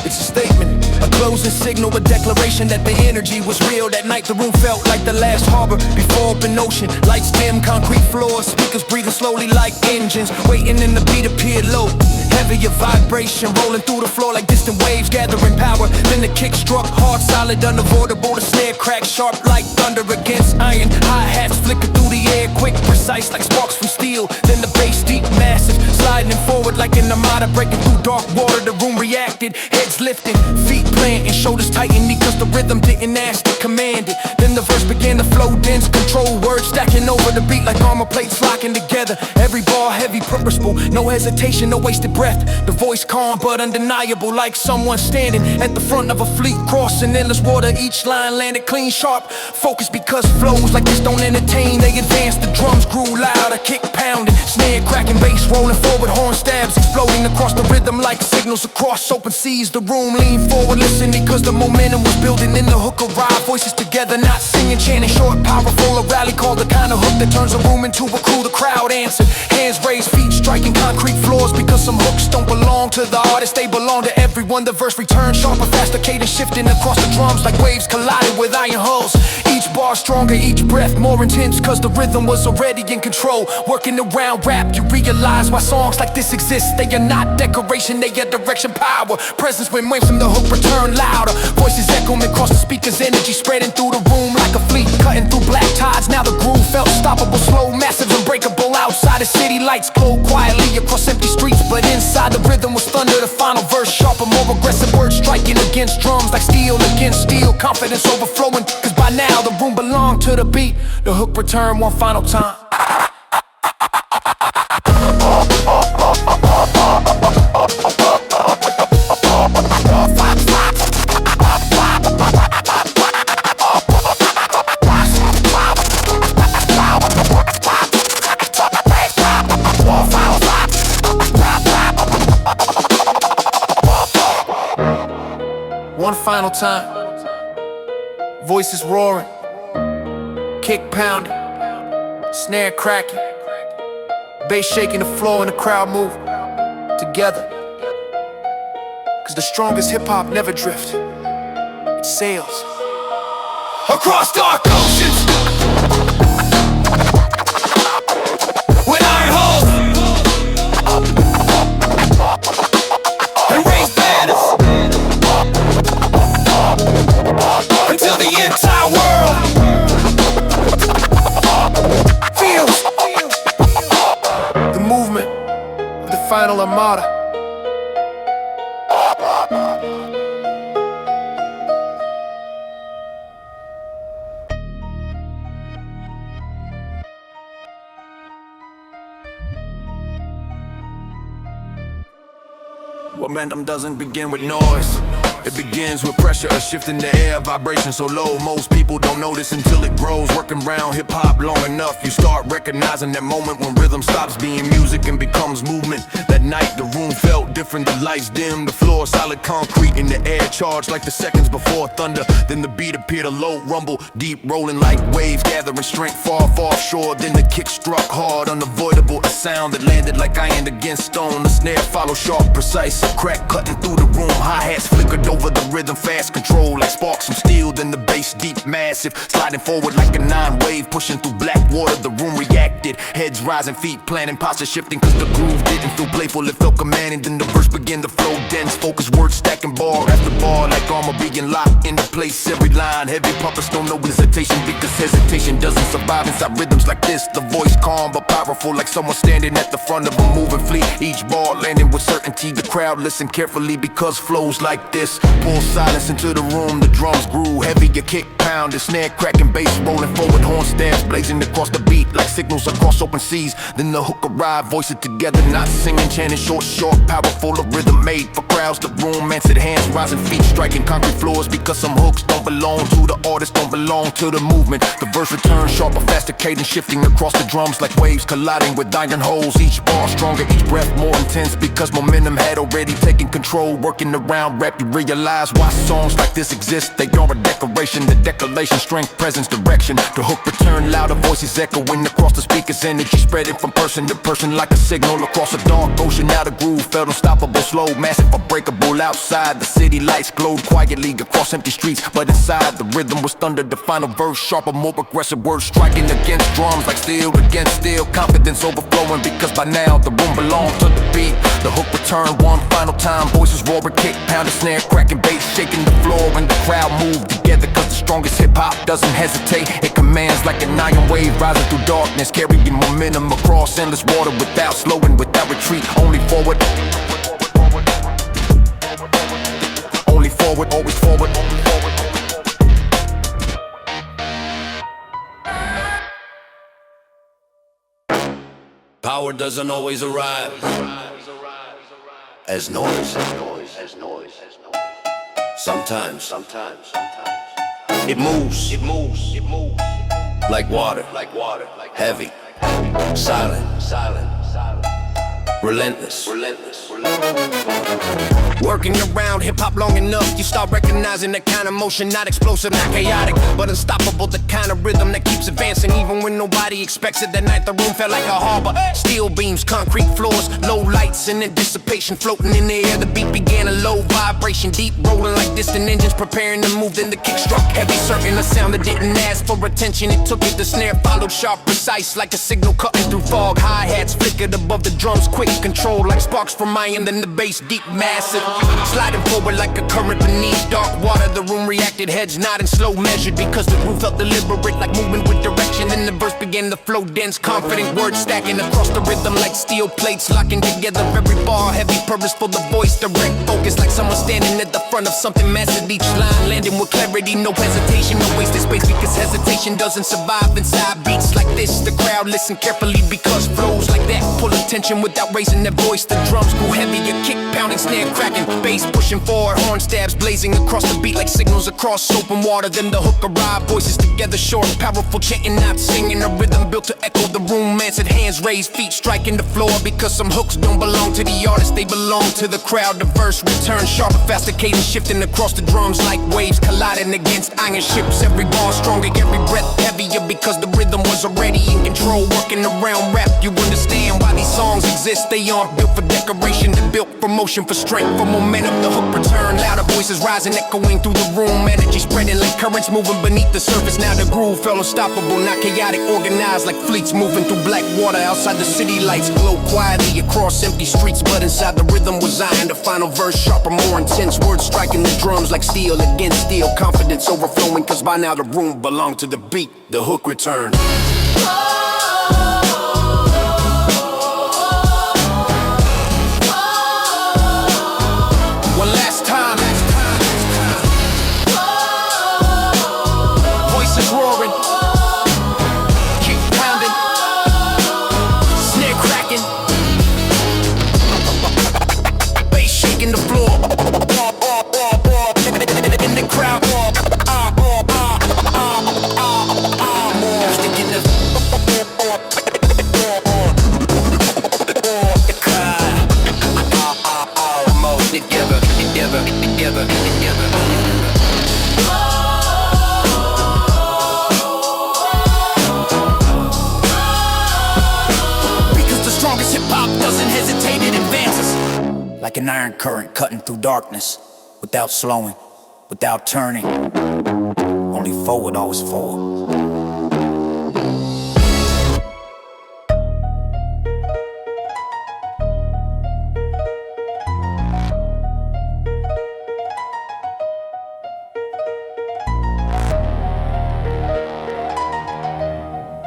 it's a statement, a closing signal, a declaration that the energy was real. That night the room felt like the last harbor before open ocean. Lights dim, concrete floors, speakers breathing slowly like engines, waiting and the beat appeared low. Heavier vibration rolling through the floor like distant waves gathering power. Then the kick struck hard, solid, unavoidable. The snare cracked sharp like thunder against iron. Hi-hats flickered through the air, quick, precise like sparks from steel. Then the bass deep, massive, sliding forward like an armada breaking through dark water. The room reacted, heads lifted, feet planting, shoulders tightened, because the rhythm didn't ask, it commanded. Then the verse began to flow dense, control words stacking over the beat like armor plates locking together. Every bar heavy, purposeful, no hesitation, no wasted breath. The voice calm but undeniable, like someone standing at the front of a fleet, crossing endless water. Each line landed clean, sharp, focused, because flows like this don't entertain, they advance. The drums grew louder, kick pounding, snare cracking, bass rolling forward, horn stabs exploding across the rhythm like signals across open seas. The room leaned forward, listening, because the momentum was building. In the hook arrived, voices together, not singing, chanting, short, powerful. A rally call, the kind of hook that turns a room into a crew. The crowd answered, hands raised, feet striking concrete floors, because some hooks don't belong to the artist, they belong to everyone. The verse returned sharper, faster, cadence shifting across the drums like waves colliding with iron hulls. Each bar stronger, each breath more intense, because the rhythm was already in control. Working around rap, you realize why songs like this exist. They are not decoration, they are direction, power, presence. When waves from the hook return louder, voices echoing across the speakers, energy spreading through the room like a fleet, cutting through black tides. Now the groove felt stoppable, slow, massive, unbreakable. Outside the city lights glowed quietly across empty streets, but inside the rhythm was thunder. The final verse sharper, more aggressive, words striking against drums like steel against steel. Confidence overflowing, cause by now the room belonged to the beat. The hook returned one final time. One final time. voices roaring, kick pounding, snare cracking, bass shaking the floor and the crowd moving together. Cause the strongest hip-hop never drift, it sails across dark oceans with iron holes and raise banners until the entire world feels the movement of the final armada. Momentum doesn't begin with noise. It begins with pressure, a shift in the air, vibration so low most people don't notice until it grows. Working around hip-hop long enough, you start recognizing that moment when rhythm stops being music and becomes movement. That night the room felt different, the lights dim, the floor solid concrete, in the air charged like the seconds before thunder. Then the beat appeared, a low rumble, deep rolling like waves, gathering strength far offshore. Then the kick struck hard, unavoidable, a sound that landed like iron against stone. The snare followed sharp, precise, a crack cutting through the room. Hi-hats flickered over the rhythm, fast control like sparks from steel. Then the bass deep, massive, sliding forward like a 9-wave, pushing through black water. The room reacted, heads rising, feet planting, posture shifting, cause the groove didn't feel playful, it felt commanding. Then the verse began to flow dense, focus, words stacking bar after bar like armor being locked into place. Every line heavy, puppets don't know hesitation, because hesitation doesn't survive inside rhythms like this. The voice calm but powerful, like someone standing at the front of a moving fleet. Each bar landing with certainty, the crowd listen carefully, because flows like this pull silence into the room. The drums grew heavy, a kick pound, the snare cracking, bass rolling forward, horn stamps blazing across the beat like signals across open seas. Then the hook arrived, voice it together, not singing, chanting, short, powerful, a rhythm made for crowds. The room answered, hands rising, feet striking concrete floors, because some hooks don't belong to the artist, don't belong to the movement. The verse returns sharper, faster cadence, shifting across the drums like waves colliding with iron holes. Each bar stronger, each breath more intense, because momentum had already taken control. Working around rap, you realize why songs like this exist. They are a decoration, the decoration, strength, presence, direction. The hook return louder, voices echoing across the speakers, energy spreading from person to person like a signal across a dark ocean. Now the groove felt unstoppable, slow, massive, unbreakable. Outside the city lights glowed quietly across empty streets, but inside the rhythm was thunder. The final verse sharper, more aggressive, words striking against drums like steel against steel. Confidence overflowing, because by now the room belonged to the beat. The hook returned one final time, voices roaring, kick pounding, snare cracking, bass shaking the floor, and the crowd moved together, cause the strongest hip-hop doesn't hesitate. It commands like an iron wave rising through darkness, carrying momentum across endless water, without slowing, without retreat, only forward. Only forward, always forward, only forward. Power doesn't always arrive as noise. Sometimes it moves like water, heavy, silent, relentless. Working around hip-hop long enough, you start recognizing that kind of motion, not explosive, not chaotic, but unstoppable. The kind of rhythm that keeps advancing even when nobody expects it. That night the room felt like a harbor, steel beams, concrete floors, low lights and then dissipation floating in the air. The beat began a low vibration, deep rolling like distant engines preparing to move. Then the kick struck heavy, certain a sound that didn't ask for attention. It took it, the snare followed sharp, precise like a signal cutting through fog. Hi-hats flickered above the drums, quick control like sparks from iron. Then the bass deep, massive, sliding forward like a current beneath dark water. The room reacted, heads nodding, slow measured, because the groove felt deliberate, like moving with direction. Then the verse began to flow dense, confident, words stacking across the rhythm like steel plates locking together. Every bar heavy, purposeful, the voice direct focus, like someone standing at the front of something massive. Each line landing with clarity, no hesitation, no wasted space, because hesitation doesn't survive inside beats like this. The crowd listen carefully, because flows like that pull attention without raising their voice. The drums grew heavy, a kick pound pounding, snare cracking, bass pushing forward, horn stabs blazing across the beat like signals across open water. Then the hook arrived, voices together, short, powerful, chanting, not singing. A rhythm built to echo the room, man said hands raised, feet striking the floor. Because some hooks don't belong to the artist, they belong to the crowd. The verse returns sharper, faster cadence shifting across the drums like waves colliding against iron ships. Every bar stronger, every breath heavier, because the rhythm was already in control. Working around rap, you understand why these songs exist. They aren't built for decoration, they're built for motion, for strength, for momentum. The hook return, louder voices rising, echoing through the room. Energy spreading like currents moving beneath the surface. Now the groove felt unstoppable, not chaotic, organized like fleets moving through black water. Outside the city lights glow quietly across empty streets, but inside the rhythm was iron. The final verse sharper, more intense, words striking the drums like steel against steel. Confidence overflowing, cause by now the room belonged to the beat. The hook returned. One last time. Voices roaring, kick pounding, snare cracking, bass shaking the floor. In the crowd, sticking the together. Because the strongest hip-hop doesn't hesitate, it advances like an iron current cutting through darkness, without slowing, without turning, only forward, always forward.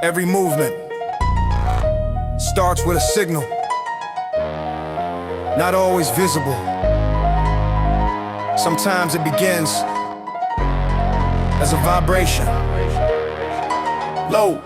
Every movement starts with a signal, not always visible. Sometimes it begins as a vibration, low,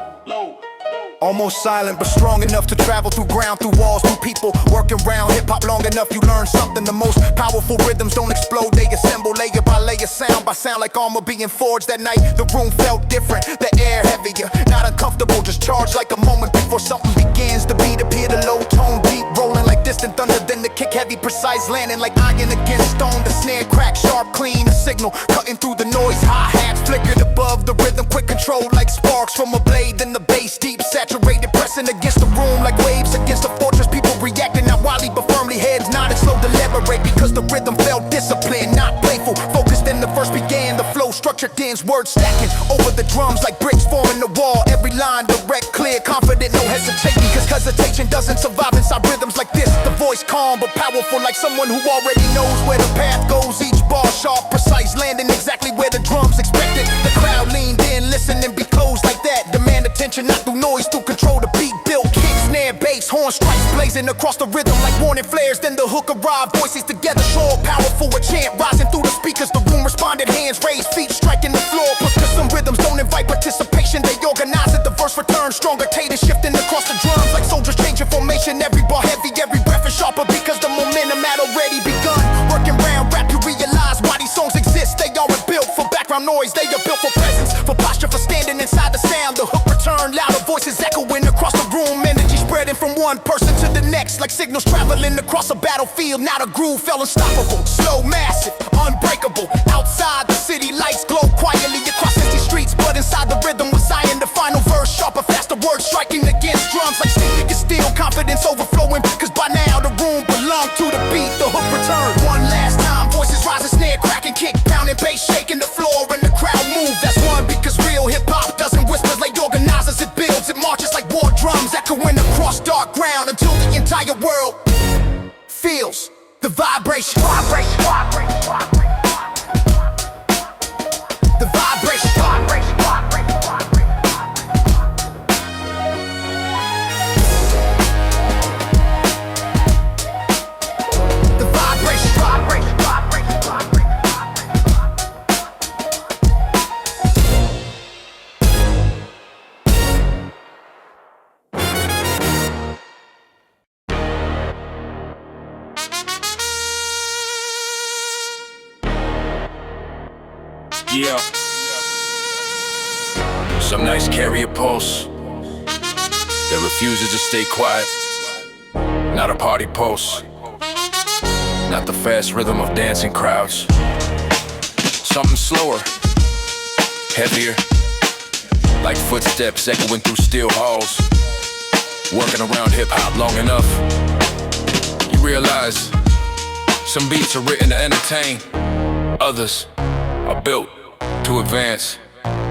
almost silent but strong enough to travel through ground, through walls, through people. Working around hip-hop long enough, you learn something. The most powerful rhythms don't explode, they assemble layer by layer, sound by sound, like armor being forged. That night the room felt different, the air heavier, not uncomfortable, just charged like a moment before something begins. The beat appeared a low tone, deep rolling like distant thunder. Then the kick heavy, precise landing like iron against stone. The snare crack, sharp, clean, a signal cutting through the noise. Hi-hats flickered above the rhythm, quick control like sparks from a blade. Then the bass deep, saturated, pressing against the room like waves against a fortress. People reacting, not wildly but firmly, heads nodded, slow deliberate, because the rhythm felt disciplined, not playful. Focused in the verse began, the flow structured dense, words stacking over the drums like bricks forming the wall. Every line direct, clear, confident, no hesitating, cause hesitation doesn't survive inside rhythms like this. The voice calm but powerful, like someone who already knows where the path goes. Each bar sharp, precise, landing exactly where the drums expected. The crowd leaned in, listening because like that. Demand attention, not through noise, through control. The beat built, kick, snare, bass, horn strikes blazing across the rhythm like warning flares. Then the hook arrived, voices together, sure, powerful, a chant rising through the speakers. The room responded, hands raised, feet striking the floor. Because some rhythms don't invite participation, they organize it. The verse returns stronger, cadence shifting across the drums like soldiers changing formation. Every bar heavy, every breath is sharper, because the momentum had already begun. Working round rap, you realize why these songs exist. They aren't built for background noise, they are built for presence, for posture, for standing inside the sound. The hook returned, louder voices echoing across the room. Energy spreading from one person to the next, like signals traveling across a battlefield. Now the groove felt unstoppable, slow, massive, unbreakable. Outside the city lights glow quietly across empty streets, but inside the rhythm was iron. The final verse sharper, faster words striking against drums like steel. Confidence overflowing, cause by now the room belonged to the beat. The hook returned one last time, voices rising, snare cracking, kick pounding, bass shaking the floor, and the crowd moved. That's one, because real hip-hop doesn't whisper like organizers, it builds, it marches like war drums, echoing across dark ground until the entire world feels the vibration. The vibration. Yeah. Some nights carry a pulse that refuses to stay quiet. Not a party pulse, not the fast rhythm of dancing crowds. Something slower, heavier, like footsteps echoing through steel halls. Working around hip-hop long enough, you realize some beats are written to entertain, others are built to advance.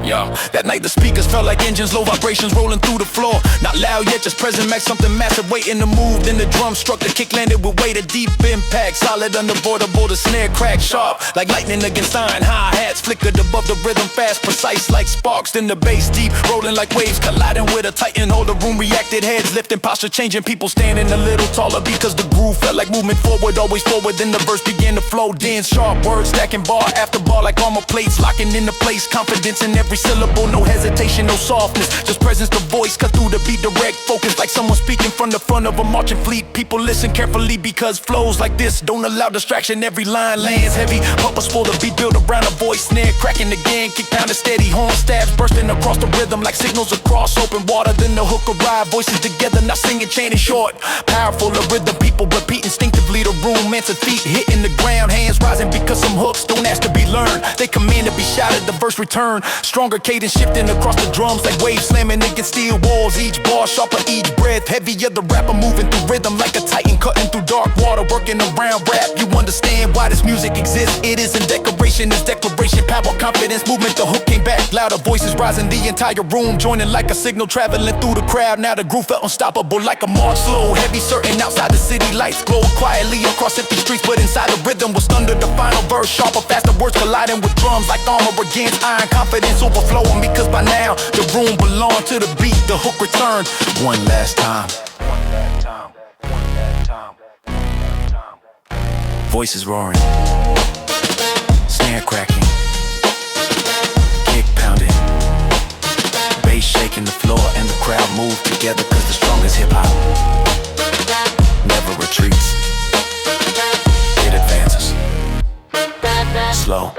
Yo, that night the speakers felt like engines, low vibrations rolling through the floor. Not loud yet, just present max, something massive waiting to move. Then the drum struck, the kick landed with weight, a deep impact. Solid, unavoidable, the snare cracked sharp like lightning against iron. Hi-hats flickered above the rhythm, fast, precise like sparks. Then the bass deep, rolling like waves, colliding with a titan. Hold the room, reacted heads, lifting posture, changing. People standing a little taller because the groove felt like movement forward, always forward. Then the verse began to flow, dense, sharp words, stacking bar after bar like armor plates, locking into place. Confidence in every syllable, no hesitation, no softness, just presence, the voice cut through the beat, direct focus like someone speaking from the front of a marching fleet. People listen carefully because flows like this don't allow distraction. Every line lands heavy, purposeful, the beat built around a voice, snare cracking again, kick pounding steady, horn stabs bursting across the rhythm like signals across open water. Then the hook arrive, voices together, not singing, chanting short, powerful, the rhythm, people repeat instinctively. The room, answer feet hitting the ground, hands rising because some hooks don't ask to be learned, they command to be shouted. The verse return, stronger cadence shifting across the drums like waves slamming against steel walls. Each bar sharper, each breath heavier. The rapper moving through rhythm like a titan cutting through dark water, working around rap. You understand why this music exists. It isn't decoration, it's declaration. Power, confidence, movement. The hook came back louder, voices rising. The entire room joining like a signal traveling through the crowd. Now the groove felt unstoppable like a march, slow, heavy, certain. Outside the city lights glowed quietly across empty streets, but inside the rhythm was thunder. The final verse sharper, faster words colliding with drums like armor against iron. Confidence overflowing because by now the room belonged to the beat. The hook returned one last time. Voices roaring, snare cracking, kick pounding, bass shaking the floor, and the crowd moved together cause the strongest hip-hop never retreats. It advances, slow,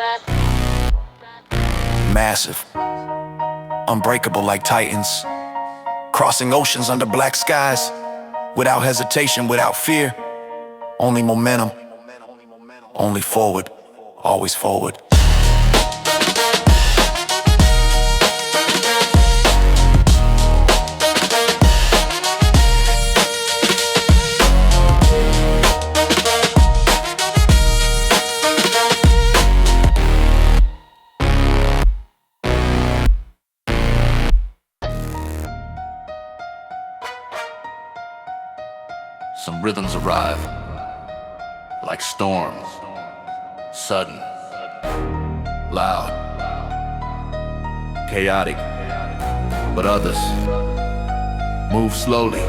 massive, unbreakable like titans, crossing oceans under black skies, without hesitation, without fear, only momentum, only forward, always forward. Some rhythms arrive like storms, sudden, loud, chaotic, but others move slowly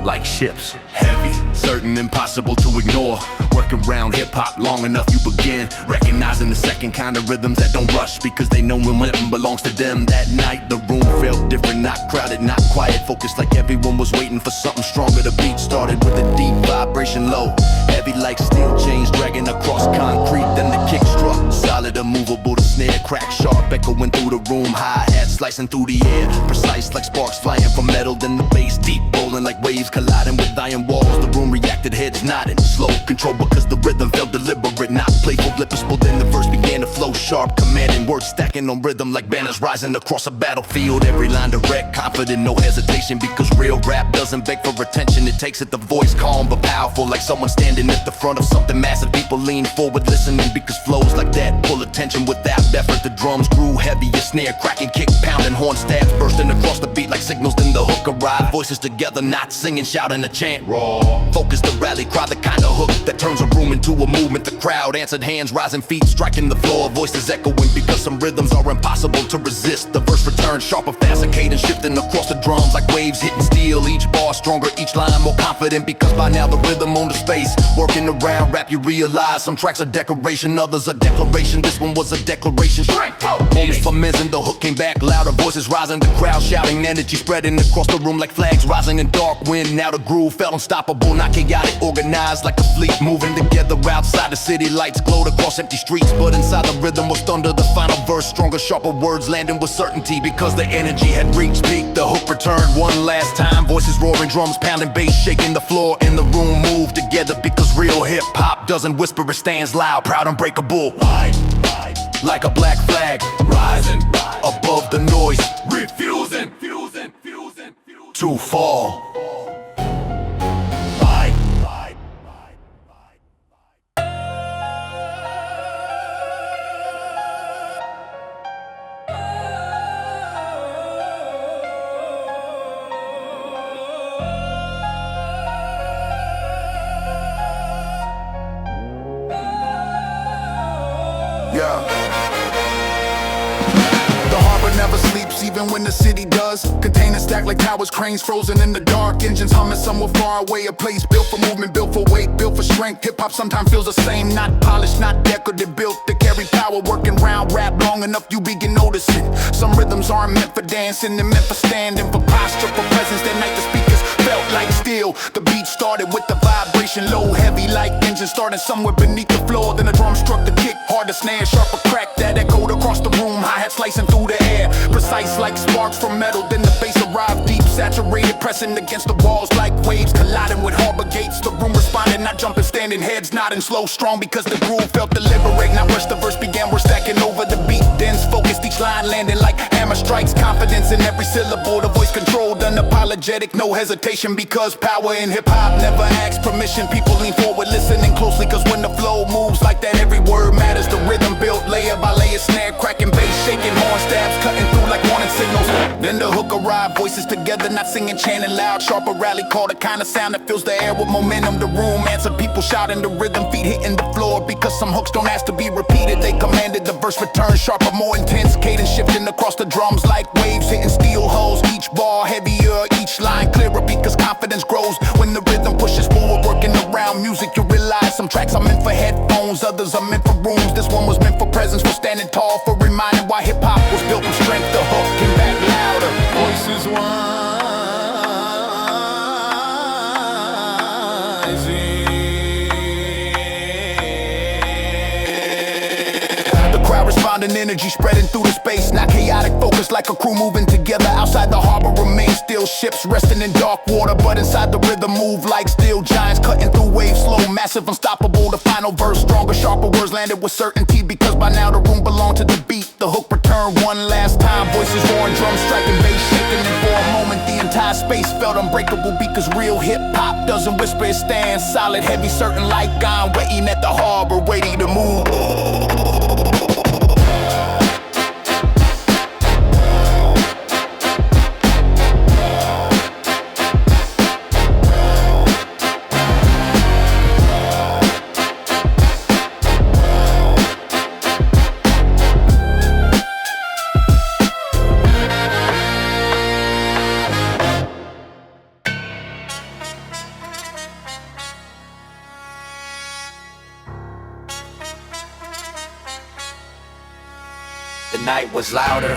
like ships, heavy, certain, impossible to ignore. Work around hip-hop long enough, you begin recognizing the second kind of rhythms that don't rush because they know momentum belongs to them. That night the room felt different, not crowded, not quiet, focused like everyone was waiting for something stronger. The beat started with a deep vibration low, heavy like steel chains dragging across concrete. Then the kick struck, solid, immovable, the snare cracked sharp, echoing through the room. Hi-hat slicing through the air, precise like sparks flying from metal. Then the bass deep rolling like waves colliding with iron walls. The room reacted, heads nodding, slow control because the rhythm felt deliberate, not playful, blipperable. Then the verse began to flow sharp, commanding words stacking on rhythm like banners rising across a battlefield. Every line direct, confident, no hesitation, because real rap doesn't beg for attention. It takes it, the voice calm but powerful, like someone standing at the front of something massive. People lean forward listening because flows like that pull attention without effort. The drums grew heavier, snare cracking, kick pounding, horn stabs bursting across the beat like signals. Then the hook arrived, voices together, not singing, shouting a chant. Raw, focus, the rally cry, the kind of hook that turns a room into a movement. The crowd answered, hands rising, feet striking the floor, voices echoing because some rhythms are impossible to resist. The verse returned sharper, faster cadence shifting across the drums like waves hitting steel. Each bar stronger, each line more confident because by now the rhythm owned the space. Working around rap, you realize some tracks are decoration, others a declaration. This one was a declaration. Moments for mention, the hook came back louder, voices rising, the crowd shouting, energy spreading across the room like flags rising in dark wind. Now the groove felt unstoppable, not chaotic got it organized like a fleet, moving together outside the city lights glowed across empty streets. But inside the rhythm was thunder, the final verse, stronger, sharper words landing with certainty. Because the energy had reached peak, the hook returned one last time. Voices roaring, drums pounding, bass shaking the floor, and the room moved together. Because real hip-hop doesn't whisper, it stands loud, proud, unbreakable. Like a black flag, rising above the noise, refusing to fall. The harbor never sleeps, even when the city does. Containers stacked like towers, cranes frozen in the dark. Engines humming somewhere far away. A place built for movement, built for weight, built for strength. Hip-hop sometimes feels the same, not polished, not decorative. Built to carry power, working round rap long enough you begin noticing. Some rhythms aren't meant for dancing, they're meant for standing, for posture, for presence. That night the speakers felt like steel. The beat started with the vibration, low, heavy like engine starting somewhere beneath the floor. Then the drum struck the kick, hard to snare, sharper crack that echoed across the room. Hi-hat slicing through the air, precise like sparks from metal. Then the bass arrived deep, saturated, pressing against the walls like waves, colliding with harbor gates. The room responded, not jumping, standing, heads nodding, slow, strong, because the groove felt deliberate. Not rush, the verse began, we're stacking over the beat, dense, focused, each line landing like hammer strikes. Confidence in every syllable, the voice controlled, unapologetic, no hesitation. Because power in hip-hop never asks permission. People lean forward, listening closely, cause when the flow moves like that, every word matters. The rhythm built layer by layer, snare cracking, bass shaking, horn stabs cutting through like warning signals. Then the hook arrived, voices together, not singing, chanting loud. Sharper rally call, the kind of sound that fills the air with momentum. The room answered, people shouting, the rhythm, feet hitting the floor. Because some hooks don't ask to be repeated, they commanded. The verse returned sharper, more intense, cadence shifting across the drums like waves hitting steel hulls. Each bar heavier, each line clearer, because confidence grows when the rhythm pushes forward. Working around music, you realize some tracks are meant for headphones, others are meant for rooms. This one was meant for presence, for standing tall, for reminding why hip-hop was built from strength. The hook came back louder, voices rising. The crowd responding, energy spreading through the space. Not chaotic, focused like a crew moving together. Outside the harbor remain still, ships resting in dark water. But inside the rhythm move like steel giants, cutting through waves slow, massive, unstoppable. The final verse, stronger, sharper words landed with certainty. Because by now the room belonged to the beat. The hook returned one last time, voices roaring, drums striking, bass shaking. And for a moment the entire space felt unbreakable. Because real hip-hop doesn't whisper, it stands solid, heavy, certain like I'm waiting at the harbor, waiting to move. The night was louder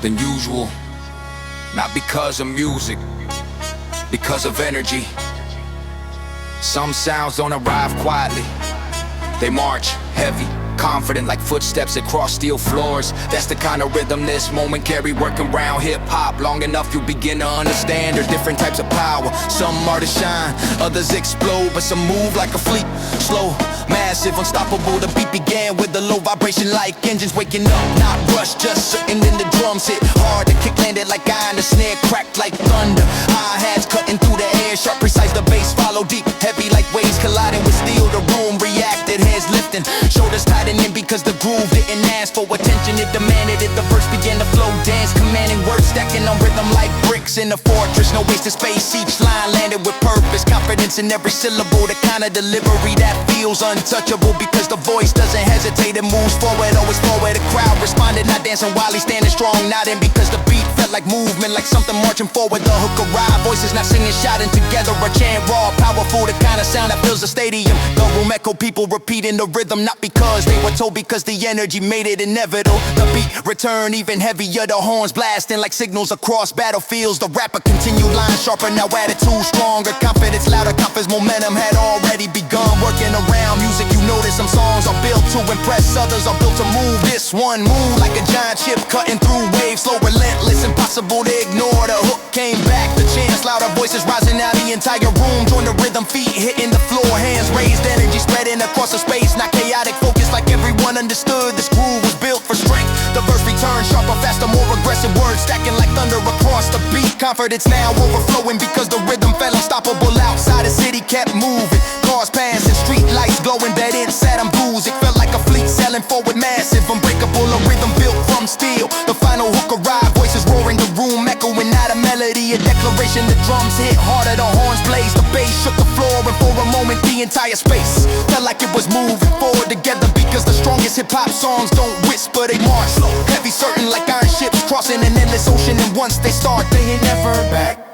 than usual, not because of music, because of energy. Some sounds don't arrive quietly, they march heavy, confident like footsteps across steel floors. That's the kind of rhythm this moment carry. Working around hip-hop long enough you begin to understand there's different types of power. Some are to shine, others explode, but some move like a fleet, slow, massive, unstoppable. The beat began with a low vibration like engines waking up, not rush, just certain. Then the drums hit hard, the kick landed like iron, the snare cracked like thunder. Hi-hats cutting through the air, sharp, precise, the bass follow deep, heavy like waves colliding with steel. The room reacted, heads lifting, shoulders tightening because the groove didn't ask for attention, it demanded it. The verse began to flow, dance, commanding words stacking on rhythm like bricks in a fortress. No wasted space, each line landed with purpose, confidence in every syllable. The kind of delivery that feels untouchable because the voice doesn't hesitate, it moves forward, always forward. The crowd responded, not dancing while he's standing strong, nodding because the beat felt felt like movement, like something marching forward. The hook arrived, voices not singing, shouting together. A chant raw, powerful, the kind of sound that fills the stadium. The room echo, people repeating the rhythm, not because they were told, because the energy made it inevitable. The beat returned even heavier, the horns blasting like signals across battlefields. The rapper continued, line sharper, now attitude stronger, confidence louder, confidence momentum had already begun. Working around music, you notice some songs are built to impress, others are built to move. This one moved like a giant ship cutting through waves, slow, relentless, impossible to ignore. The hook came back, the chants louder, voices rising out the entire room. Join the rhythm, feet hitting the floor, hands raised, energy spreading across the space. Not chaotic, focused like everyone understood this groove was built for strength. The verse returned sharper, faster, more aggressive, words stacking like thunder across the beat. Confidence now overflowing because the rhythm felt unstoppable. Outside the city kept moving, cars passing, street lights glowing, bed inside I'm bruised. It felt like a fleet sailing forward, massive, unbreakable, a rhythm built from steel. The final hook arrived, voices roaring, the room echoing out a melody, a declaration. The drums hit harder, the horns blazed, the bass shook the floor, and for a moment the entire space felt like it was moving forward together. Because the strongest hip-hop songs don't whisper, they march slow, heavy, certain like iron ships crossing an endless ocean. And once they start, they ain't never back.